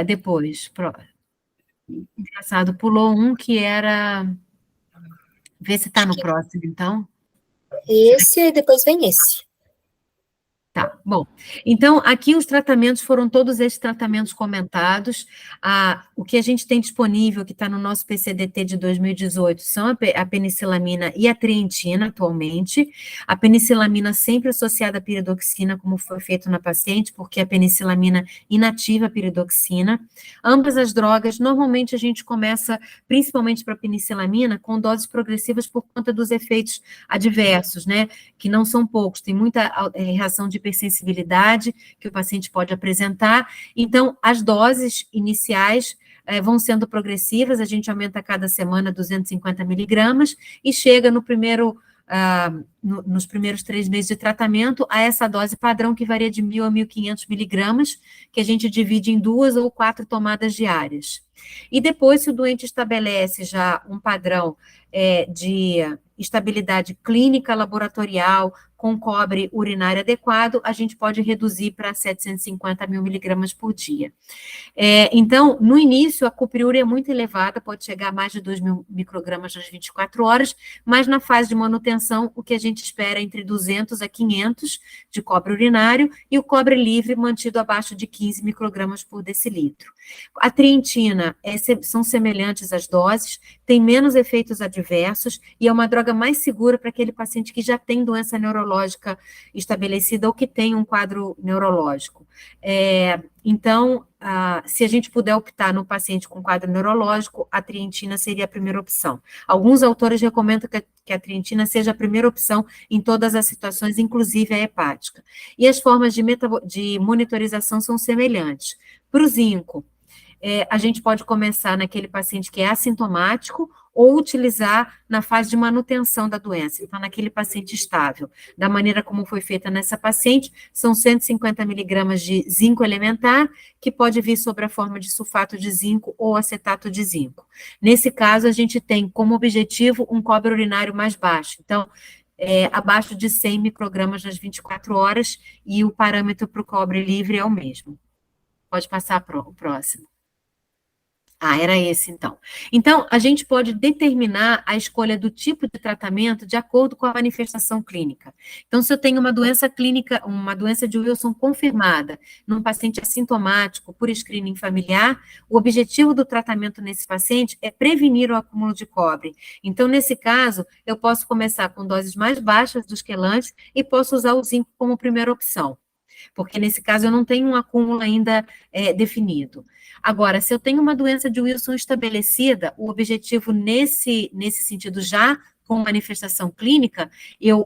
H: Depois. Engraçado, pulou um que era... Vê se está no próximo, então.
B: Esse, e depois vem esse.
H: Tá, bom. Então, aqui os tratamentos foram todos esses tratamentos comentados. O que a gente tem disponível, que está no nosso PCDT de 2018, são a penicilamina e a trientina, atualmente. A penicilamina sempre associada à piridoxina, como foi feito na paciente, porque a penicilamina inativa a piridoxina. Ambas as drogas, normalmente a gente começa, principalmente para a penicilamina, com doses progressivas por conta dos efeitos adversos, né? Que não são poucos, tem muita reação de hipersensibilidade que o paciente pode apresentar. Então, as doses iniciais vão sendo progressivas, a gente aumenta a cada semana 250 miligramas e chega no primeiro nos primeiros 3 meses de tratamento, a essa dose padrão que varia de 1.000 a 1.500 miligramas, que a gente divide em 2 ou 4 tomadas diárias. E depois, se o doente estabelece já um padrão de estabilidade clínica laboratorial com cobre urinário adequado, a gente pode reduzir para 750.000 miligramas por dia. Então, no início, a cupriúria é muito elevada, pode chegar a mais de 2.000 microgramas nas 24 horas, mas na fase de manutenção, o que a gente espera é entre 200 a 500 de cobre urinário e o cobre livre mantido abaixo de 15 microgramas por decilitro. A trientina são semelhantes às doses, tem menos efeitos adversos e é uma droga mais segura para aquele paciente que já tem doença neurológica estabelecida ou que tem um quadro neurológico. Então, se a gente puder optar no paciente com quadro neurológico, a trientina seria a primeira opção. Alguns autores recomendam que a trientina seja a primeira opção em todas as situações, inclusive a hepática. E as formas de monitorização são semelhantes. Para o zinco, a gente pode começar naquele paciente que é assintomático ou utilizar na fase de manutenção da doença, então naquele paciente estável. Da maneira como foi feita nessa paciente, são 150 miligramas de zinco elementar, que pode vir sob a forma de sulfato de zinco ou acetato de zinco. Nesse caso, a gente tem como objetivo um cobre urinário mais baixo, então, abaixo de 100 microgramas nas 24 horas, e o parâmetro para o cobre livre é o mesmo. Pode passar para o próximo. Era esse, então. Então, a gente pode determinar a escolha do tipo de tratamento de acordo com a manifestação clínica. Então, se eu tenho uma doença clínica, uma doença de Wilson confirmada, num paciente assintomático por screening familiar, o objetivo do tratamento nesse paciente é prevenir o acúmulo de cobre. Então, nesse caso, eu posso começar com doses mais baixas dos quelantes e posso usar o zinco como primeira opção, porque nesse caso eu não tenho um acúmulo ainda definido. Agora, se eu tenho uma doença de Wilson estabelecida, o objetivo nesse sentido já com manifestação clínica,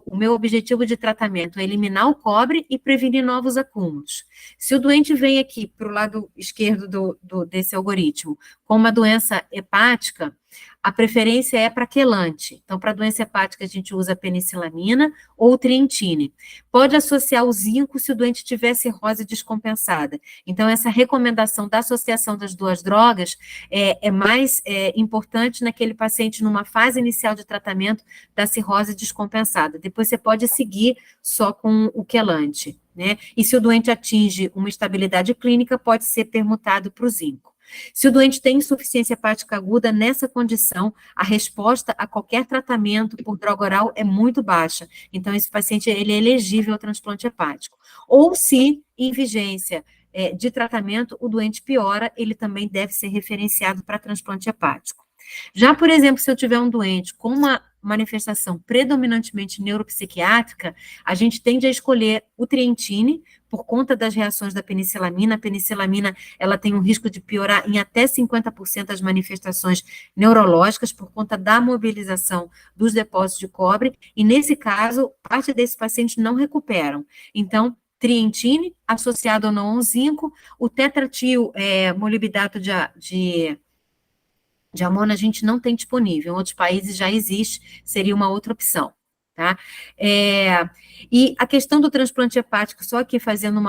H: o meu objetivo de tratamento é eliminar o cobre e prevenir novos acúmulos. Se o doente vem aqui para o lado esquerdo desse algoritmo com uma doença hepática, a preferência é para quelante. Então, para doença hepática, a gente usa penicilamina ou trientine. Pode associar o zinco se o doente tiver cirrose descompensada. Então, essa recomendação da associação das duas drogas é mais importante naquele paciente numa fase inicial de tratamento da cirrose descompensada. Depois, você pode seguir só com o quelante, né? E se o doente atinge uma estabilidade clínica, pode ser permutado para o zinco. Se o doente tem insuficiência hepática aguda, nessa condição, a resposta a qualquer tratamento por droga oral é muito baixa. Então, esse paciente ele é elegível ao transplante hepático. Ou se, em vigência de tratamento, o doente piora, ele também deve ser referenciado para transplante hepático. Já, por exemplo, se eu tiver um doente com uma manifestação predominantemente neuropsiquiátrica, a gente tende a escolher o trientine por conta das reações da penicilamina. A penicilamina, ela tem um risco de piorar em até 50% as manifestações neurológicas por conta da mobilização dos depósitos de cobre, e nesse caso, parte desses pacientes não recuperam. Então, trientine, associado ou não ao zinco, o tetratil molibdato de amônia a gente não tem disponível, em outros países já existe, seria uma outra opção, tá? E a questão do transplante hepático, só aqui fazendo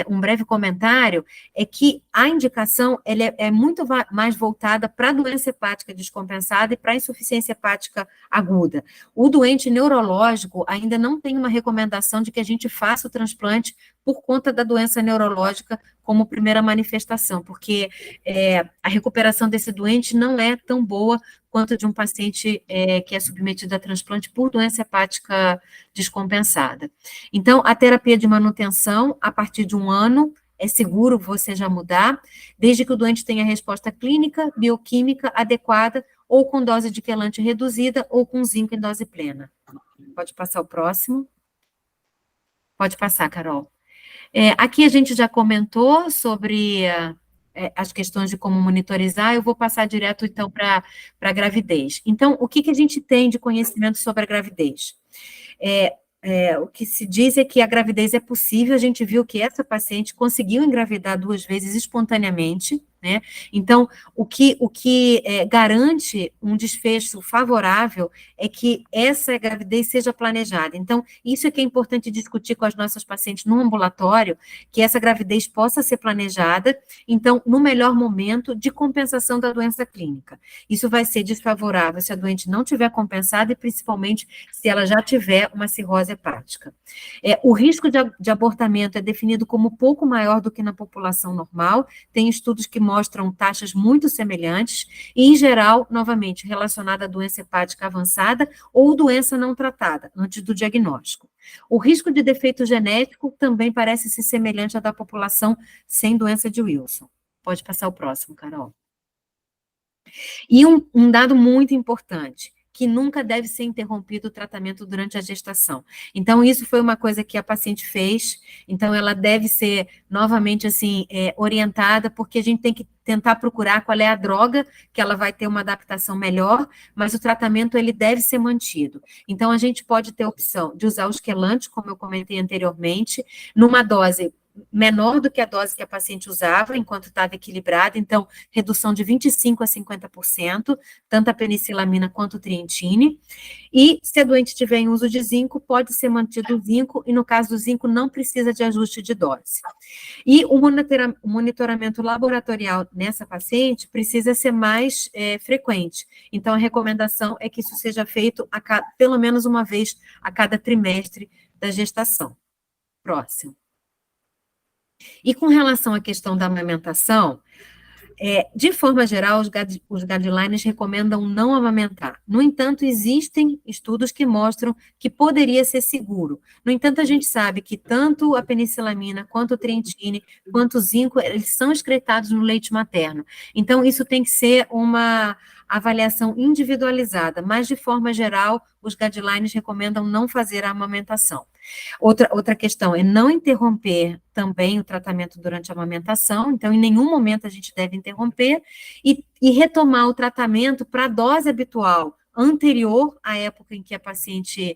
H: um breve comentário, é que a indicação ela é muito mais voltada para a doença hepática descompensada e para a insuficiência hepática aguda. O doente neurológico ainda não tem uma recomendação de que a gente faça o transplante por conta da doença neurológica como primeira manifestação, porque a recuperação desse doente não é tão boa quanto de um paciente que é submetido a transplante por doença hepática descompensada. Então, a terapia de manutenção, a partir de 1 ano, é seguro você já mudar, desde que o doente tenha resposta clínica, bioquímica adequada, ou com dose de quelante reduzida, ou com zinco em dose plena. Pode passar o próximo. Pode passar, Carol. Aqui a gente já comentou sobre as questões de como monitorizar, eu vou passar direto, então, para a gravidez. Então, o que a gente tem de conhecimento sobre a gravidez? O que se diz é que a gravidez é possível, a gente viu que essa paciente conseguiu engravidar 2 vezes espontaneamente, né? Então, o que garante um desfecho favorável é que essa gravidez seja planejada. Então, isso é que é importante discutir com as nossas pacientes no ambulatório, que essa gravidez possa ser planejada, então, no melhor momento de compensação da doença clínica. Isso vai ser desfavorável se a doente não tiver compensada e, principalmente, se ela já tiver uma cirrose hepática. O risco de abortamento é definido como pouco maior do que na população normal, tem estudos que mostram taxas muito semelhantes, e, em geral, novamente, relacionada à doença hepática avançada ou doença não tratada, antes do diagnóstico. O risco de defeito genético também parece ser semelhante à da população sem doença de Wilson. Pode passar o próximo, Carol. E um dado muito importante, que nunca deve ser interrompido o tratamento durante a gestação. Então, isso foi uma coisa que a paciente fez, então ela deve ser, novamente, assim, orientada, porque a gente tem que tentar procurar qual é a droga que ela vai ter uma adaptação melhor, mas o tratamento, ele deve ser mantido. Então, a gente pode ter a opção de usar os quelantes, como eu comentei anteriormente, numa dose menor do que a dose que a paciente usava enquanto estava equilibrada, então, redução de 25% a 50%, tanto a penicilamina quanto o trientine, e se a doente tiver em uso de zinco, pode ser mantido o zinco, e no caso do zinco, não precisa de ajuste de dose. E o monitoramento laboratorial nessa paciente precisa ser mais frequente, então a recomendação é que isso seja feito pelo menos uma vez a cada trimestre da gestação. Próximo. E com relação à questão da amamentação, de forma geral, os guidelines recomendam não amamentar. No entanto, existem estudos que mostram que poderia ser seguro. No entanto, a gente sabe que tanto a penicilamina, quanto o trientine, quanto o zinco, eles são excretados no leite materno. Então, isso tem que ser uma avaliação individualizada, mas, de forma geral, os guidelines recomendam não fazer a amamentação. Outra questão é não interromper também o tratamento durante a amamentação, então, em nenhum momento a gente deve interromper, e retomar o tratamento para a dose habitual, anterior à época em que a paciente,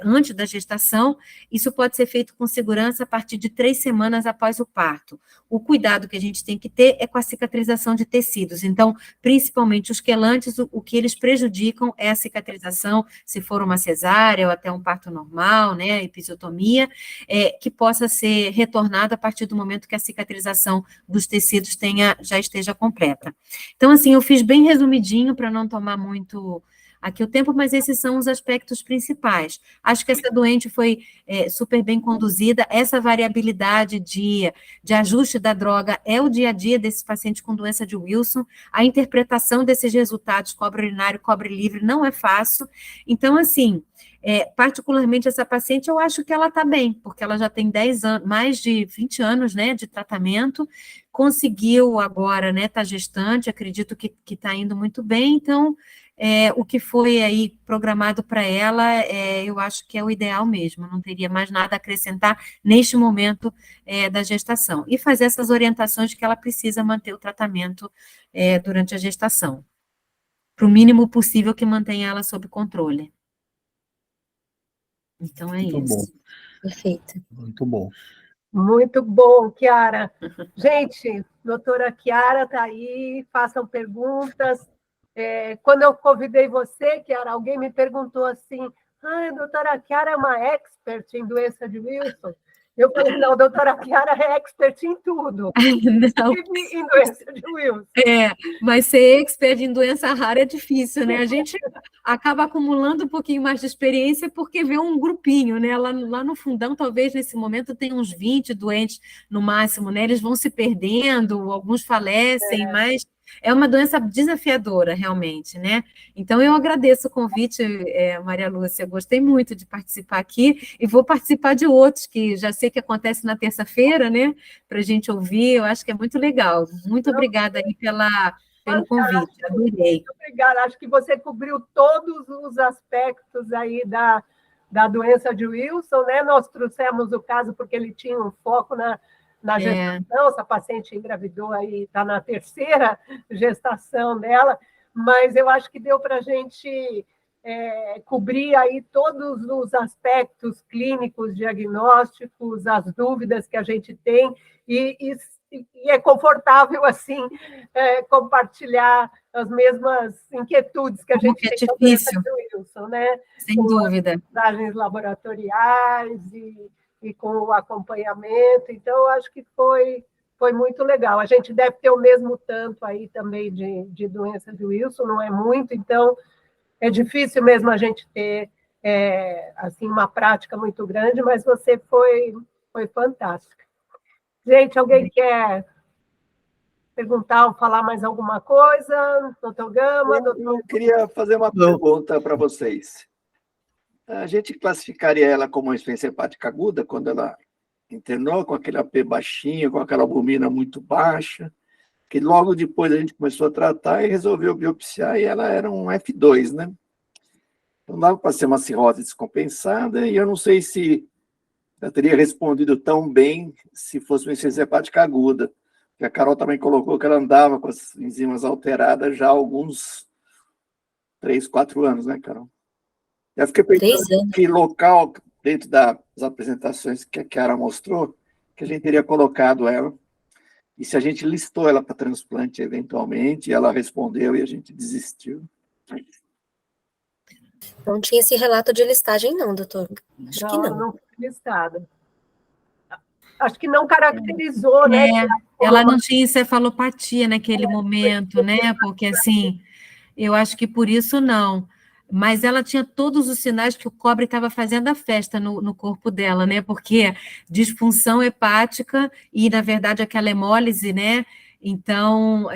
H: antes da gestação, isso pode ser feito com segurança a partir de 3 semanas após o parto. O cuidado que a gente tem que ter é com a cicatrização de tecidos, então, principalmente os quelantes, o que eles prejudicam é a cicatrização, se for uma cesárea ou até um parto normal, né, episiotomia, que possa ser retornada a partir do momento que a cicatrização dos tecidos já esteja completa. Então, assim, eu fiz bem resumidinho para não tomar muito aqui o tempo, mas esses são os aspectos principais. Acho que essa doente foi super bem conduzida, essa variabilidade de ajuste da droga é o dia a dia desse paciente com doença de Wilson, a interpretação desses resultados, cobre urinário, cobre livre, não é fácil. Então, assim, particularmente essa paciente, eu acho que ela está bem, porque ela já tem 10 anos, mais de 20 anos, né, de tratamento, conseguiu agora, né, tá gestante, acredito que está indo muito bem, então, o que foi aí programado para ela, eu acho que é o ideal mesmo, não teria mais nada a acrescentar neste momento da gestação. E fazer essas orientações de que ela precisa manter o tratamento durante a gestação, para o mínimo possível que mantenha ela sob controle. Então, é
G: Muito
H: isso.
G: bom.
B: Perfeito.
G: Muito bom.
C: Muito bom, Chiara. Gente, doutora Chiara está aí, façam perguntas. Quando eu convidei você, Chiara, alguém me perguntou assim, a doutora Chiara é uma expert em doença de Wilson? Eu falei, não, a doutora Chiara é expert em tudo,
H: Não.
C: inclusive em doença de Wilson.
H: Mas ser expert em doença rara é difícil, né? A gente acaba acumulando um pouquinho mais de experiência porque vê um grupinho, né? Lá no fundão, talvez nesse momento tenha uns 20 doentes no máximo, né? Eles vão se perdendo, alguns falecem, mas é uma doença desafiadora, realmente, né? Então, eu agradeço o convite, Maria Lúcia, gostei muito de participar aqui e vou participar de outros, que já sei que acontece na terça-feira, né? Para a gente ouvir, eu acho que é muito legal. Muito obrigada aí pelo convite, adorei.
C: Muito obrigada, acho que você cobriu todos os aspectos aí da doença de Wilson, né? Nós trouxemos o caso porque ele tinha um foco na gestação, essa paciente engravidou aí, está na 3ª gestação dela, mas eu acho que deu para a gente cobrir aí todos os aspectos clínicos, diagnósticos, as dúvidas que a gente tem, e e é confortável, assim, compartilhar as mesmas inquietudes que a gente
H: É
C: tem com a
H: difícil,
C: doença do Wilson, né?
H: sem
C: Com
H: dúvida.
C: as abordagens laboratoriais e com o acompanhamento. Então, eu acho que foi muito legal. A gente deve ter o mesmo tanto aí também de doença de Wilson, não é muito, então é difícil mesmo a gente ter assim, uma prática muito grande, mas você foi fantástica. Gente, alguém quer perguntar ou falar mais alguma coisa? Doutor Gama?
F: Eu queria fazer uma pergunta para vocês. A gente classificaria ela como uma insuficiência hepática aguda, quando ela internou com aquele AP baixinho, com aquela albumina muito baixa, que logo depois a gente começou a tratar e resolveu biopsiar, e ela era um F2, né? Não dava para ser uma cirrose descompensada, e eu não sei se eu teria respondido tão bem se fosse uma insuficiência hepática aguda. Porque a Carol também colocou que ela andava com as enzimas alteradas já há alguns 3, 4 anos, né, Carol? Eu fiquei pensando que local, dentro das apresentações que a Chiara mostrou, que a gente teria colocado ela, e se a gente listou ela para transplante eventualmente, ela respondeu e a gente desistiu.
B: Não tinha esse relato de listagem, não, doutor. Acho que não.
C: Não foi listada. Acho que não caracterizou, né?
H: Ela não tinha encefalopatia naquele momento, né? Porque, assim, eu acho que por isso não. Mas ela tinha todos os sinais que o cobre estava fazendo a festa no corpo dela, né? Porque disfunção hepática e, na verdade, aquela hemólise, né? Então,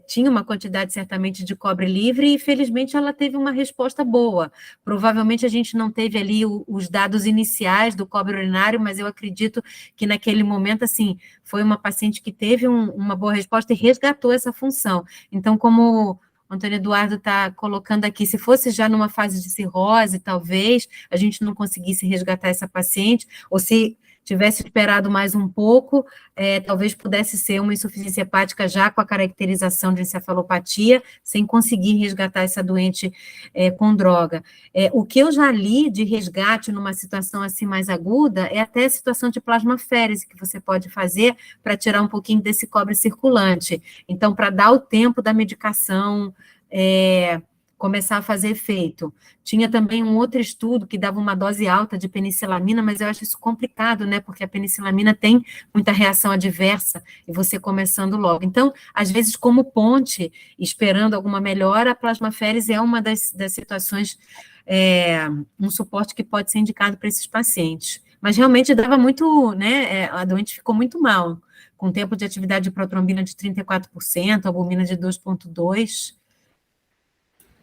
H: tinha uma quantidade, certamente, de cobre livre e, felizmente, ela teve uma resposta boa. Provavelmente, a gente não teve ali os dados iniciais do cobre urinário, mas eu acredito que, naquele momento, assim, foi uma paciente que teve uma boa resposta e resgatou essa função. Então, como o Antônio Eduardo está colocando aqui, se fosse já numa fase de cirrose, talvez a gente não conseguisse resgatar essa paciente, ou se tivesse esperado mais um pouco, talvez pudesse ser uma insuficiência hepática já com a caracterização de encefalopatia, sem conseguir resgatar essa doente com droga. O que eu já li de resgate numa situação assim mais aguda é até a situação de plasmaférese que você pode fazer para tirar um pouquinho desse cobre circulante. Então, para dar o tempo da medicação começar a fazer efeito. Tinha também um outro estudo que dava uma dose alta de penicilamina, mas eu acho isso complicado, né, porque a penicilamina tem muita reação adversa, e você começando logo. Então, às vezes, como ponte, esperando alguma melhora, a plasmaférese é uma das situações, um suporte que pode ser indicado para esses pacientes. Mas realmente dava muito, né, a doente ficou muito mal, com tempo de atividade de protrombina de 34%, albumina de 2,2%,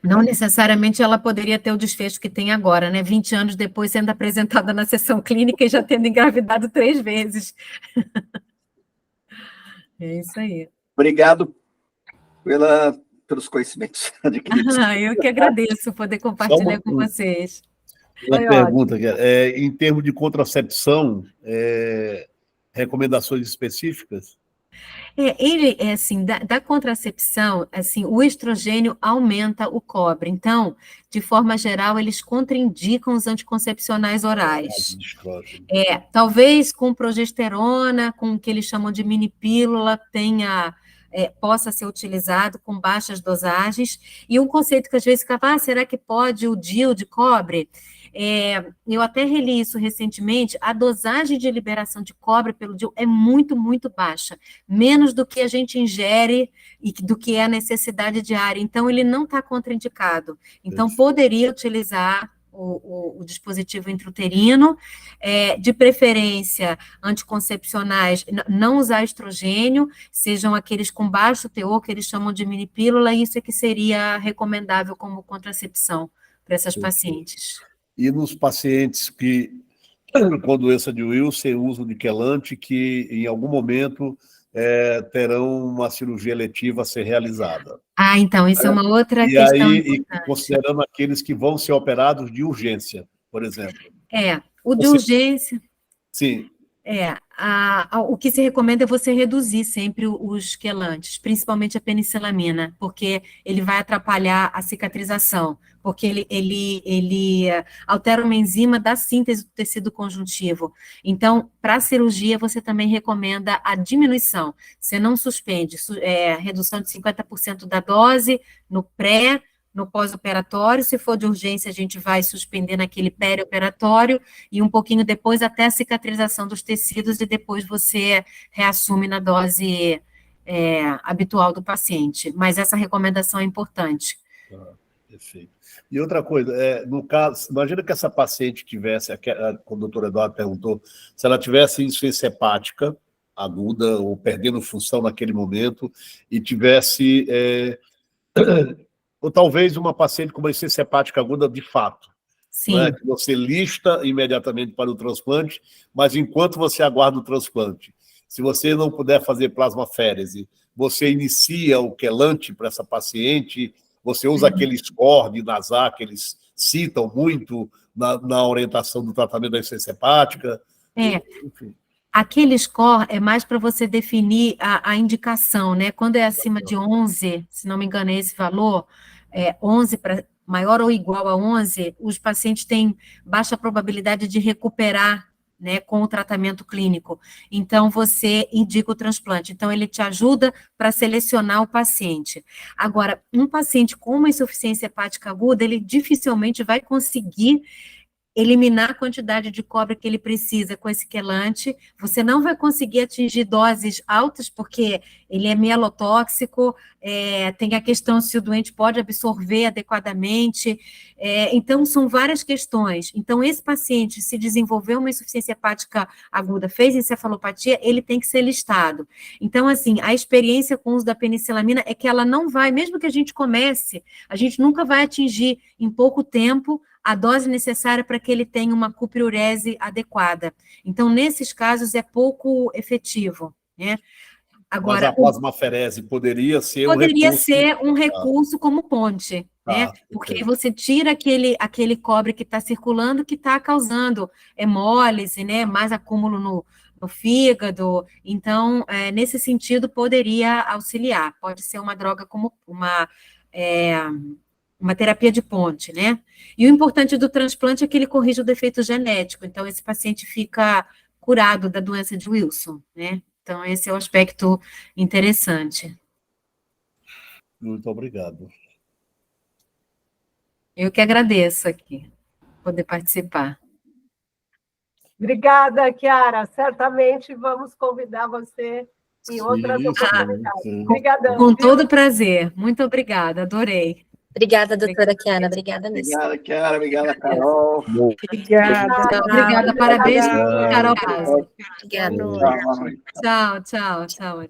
H: não necessariamente ela poderia ter o desfecho que tem agora, né? 20 anos depois sendo apresentada na sessão clínica e já tendo engravidado 3 vezes. É isso aí.
F: Obrigado pelos conhecimentos adquiridos.
H: Eu que agradeço poder compartilhar com vocês.
G: Uma pergunta, em termos de contracepção, recomendações específicas?
H: Ele, assim, da contracepção, assim, o estrogênio aumenta o cobre. Então, de forma geral, eles contraindicam os anticoncepcionais orais. Talvez com progesterona, com o que eles chamam de mini pílula, possa ser utilizado com baixas dosagens. E um conceito que às vezes fica, será que pode o DIU de cobre? Eu até reli isso recentemente, a dosagem de liberação de cobre pelo DIU é muito, muito baixa, menos do que a gente ingere e do que é a necessidade diária, então ele não está contraindicado. Então, poderia utilizar o dispositivo intrauterino, de preferência anticoncepcionais, não usar estrogênio, sejam aqueles com baixo teor, que eles chamam de mini pílula, isso é que seria recomendável como contracepção para essas pacientes.
G: E nos pacientes que, com doença de Wilson, uso de quelante, que em algum momento terão uma cirurgia eletiva a ser realizada.
H: Então, isso é uma outra questão
G: importante. E considerando aqueles que vão ser operados de urgência, por exemplo.
H: O de urgência...
G: Sim.
H: O que se recomenda é você reduzir sempre os quelantes, principalmente a penicilamina, porque ele vai atrapalhar a cicatrização, porque ele altera uma enzima da síntese do tecido conjuntivo. Então, para a cirurgia, você também recomenda a diminuição. Você não suspende, redução de 50% da dose no pré, no pós-operatório. Se for de urgência, a gente vai suspender naquele perioperatório e um pouquinho depois até a cicatrização dos tecidos e depois você reassume na dose habitual do paciente. Mas essa recomendação é importante.
G: Perfeito. E outra coisa, no caso, imagina que essa paciente tivesse, como o doutor Eduardo perguntou, se ela tivesse insuficiência hepática aguda ou perdendo função naquele momento e tivesse... ou talvez uma paciente com uma insuficiência hepática aguda de fato.
H: Sim.
G: Não é? Que você lista imediatamente para o transplante, mas enquanto você aguarda o transplante, se você não puder fazer plasmaférese, você inicia o quelante para essa paciente, você usa aquele score de NASAR que eles citam muito na orientação do tratamento da insuficiência hepática. Enfim.
H: Aquele score é mais para você definir a indicação, né? Quando é acima de 11, se não me engano é esse valor, 11 para maior ou igual a 11, os pacientes têm baixa probabilidade de recuperar, né, com o tratamento clínico. Então, você indica o transplante. Então, ele te ajuda para selecionar o paciente. Agora, um paciente com uma insuficiência hepática aguda, ele dificilmente vai conseguir eliminar a quantidade de cobre que ele precisa com esse quelante. Você não vai conseguir atingir doses altas, porque ele é mielotóxico, tem a questão se o doente pode absorver adequadamente, então são várias questões. Então, esse paciente, se desenvolveu uma insuficiência hepática aguda, fez encefalopatia, ele tem que ser listado. Então, assim, a experiência com o uso da penicilamina é que ela não vai, mesmo que a gente comece, a gente nunca vai atingir em pouco tempo a dose necessária para que ele tenha uma cupriurese adequada. Então, nesses casos, é pouco efetivo, né? Agora,
G: mas a plasmaférese poderia ser
H: um recurso como ponte, né? Porque você tira aquele cobre que está circulando, que está causando hemólise, né? Mais acúmulo no fígado. Então, nesse sentido, poderia auxiliar. Pode ser uma droga como uma terapia de ponte, né? E o importante do transplante é que ele corrige o defeito genético. Então, esse paciente fica curado da doença de Wilson, né? Então, esse é o aspecto interessante.
G: Muito obrigado.
H: Eu que agradeço aqui, poder participar.
C: Obrigada, Chiara. Certamente vamos convidar você em outras oportunidades. Obrigadão.
H: Com todo prazer. Muito obrigada, adorei.
B: Obrigada, doutora Chiara. Obrigada mesmo.
F: Obrigada, Chiara. Obrigada, Carol.
H: Obrigada, parabéns, Carol.
B: Obrigada.
F: Tchau.
H: Tchau.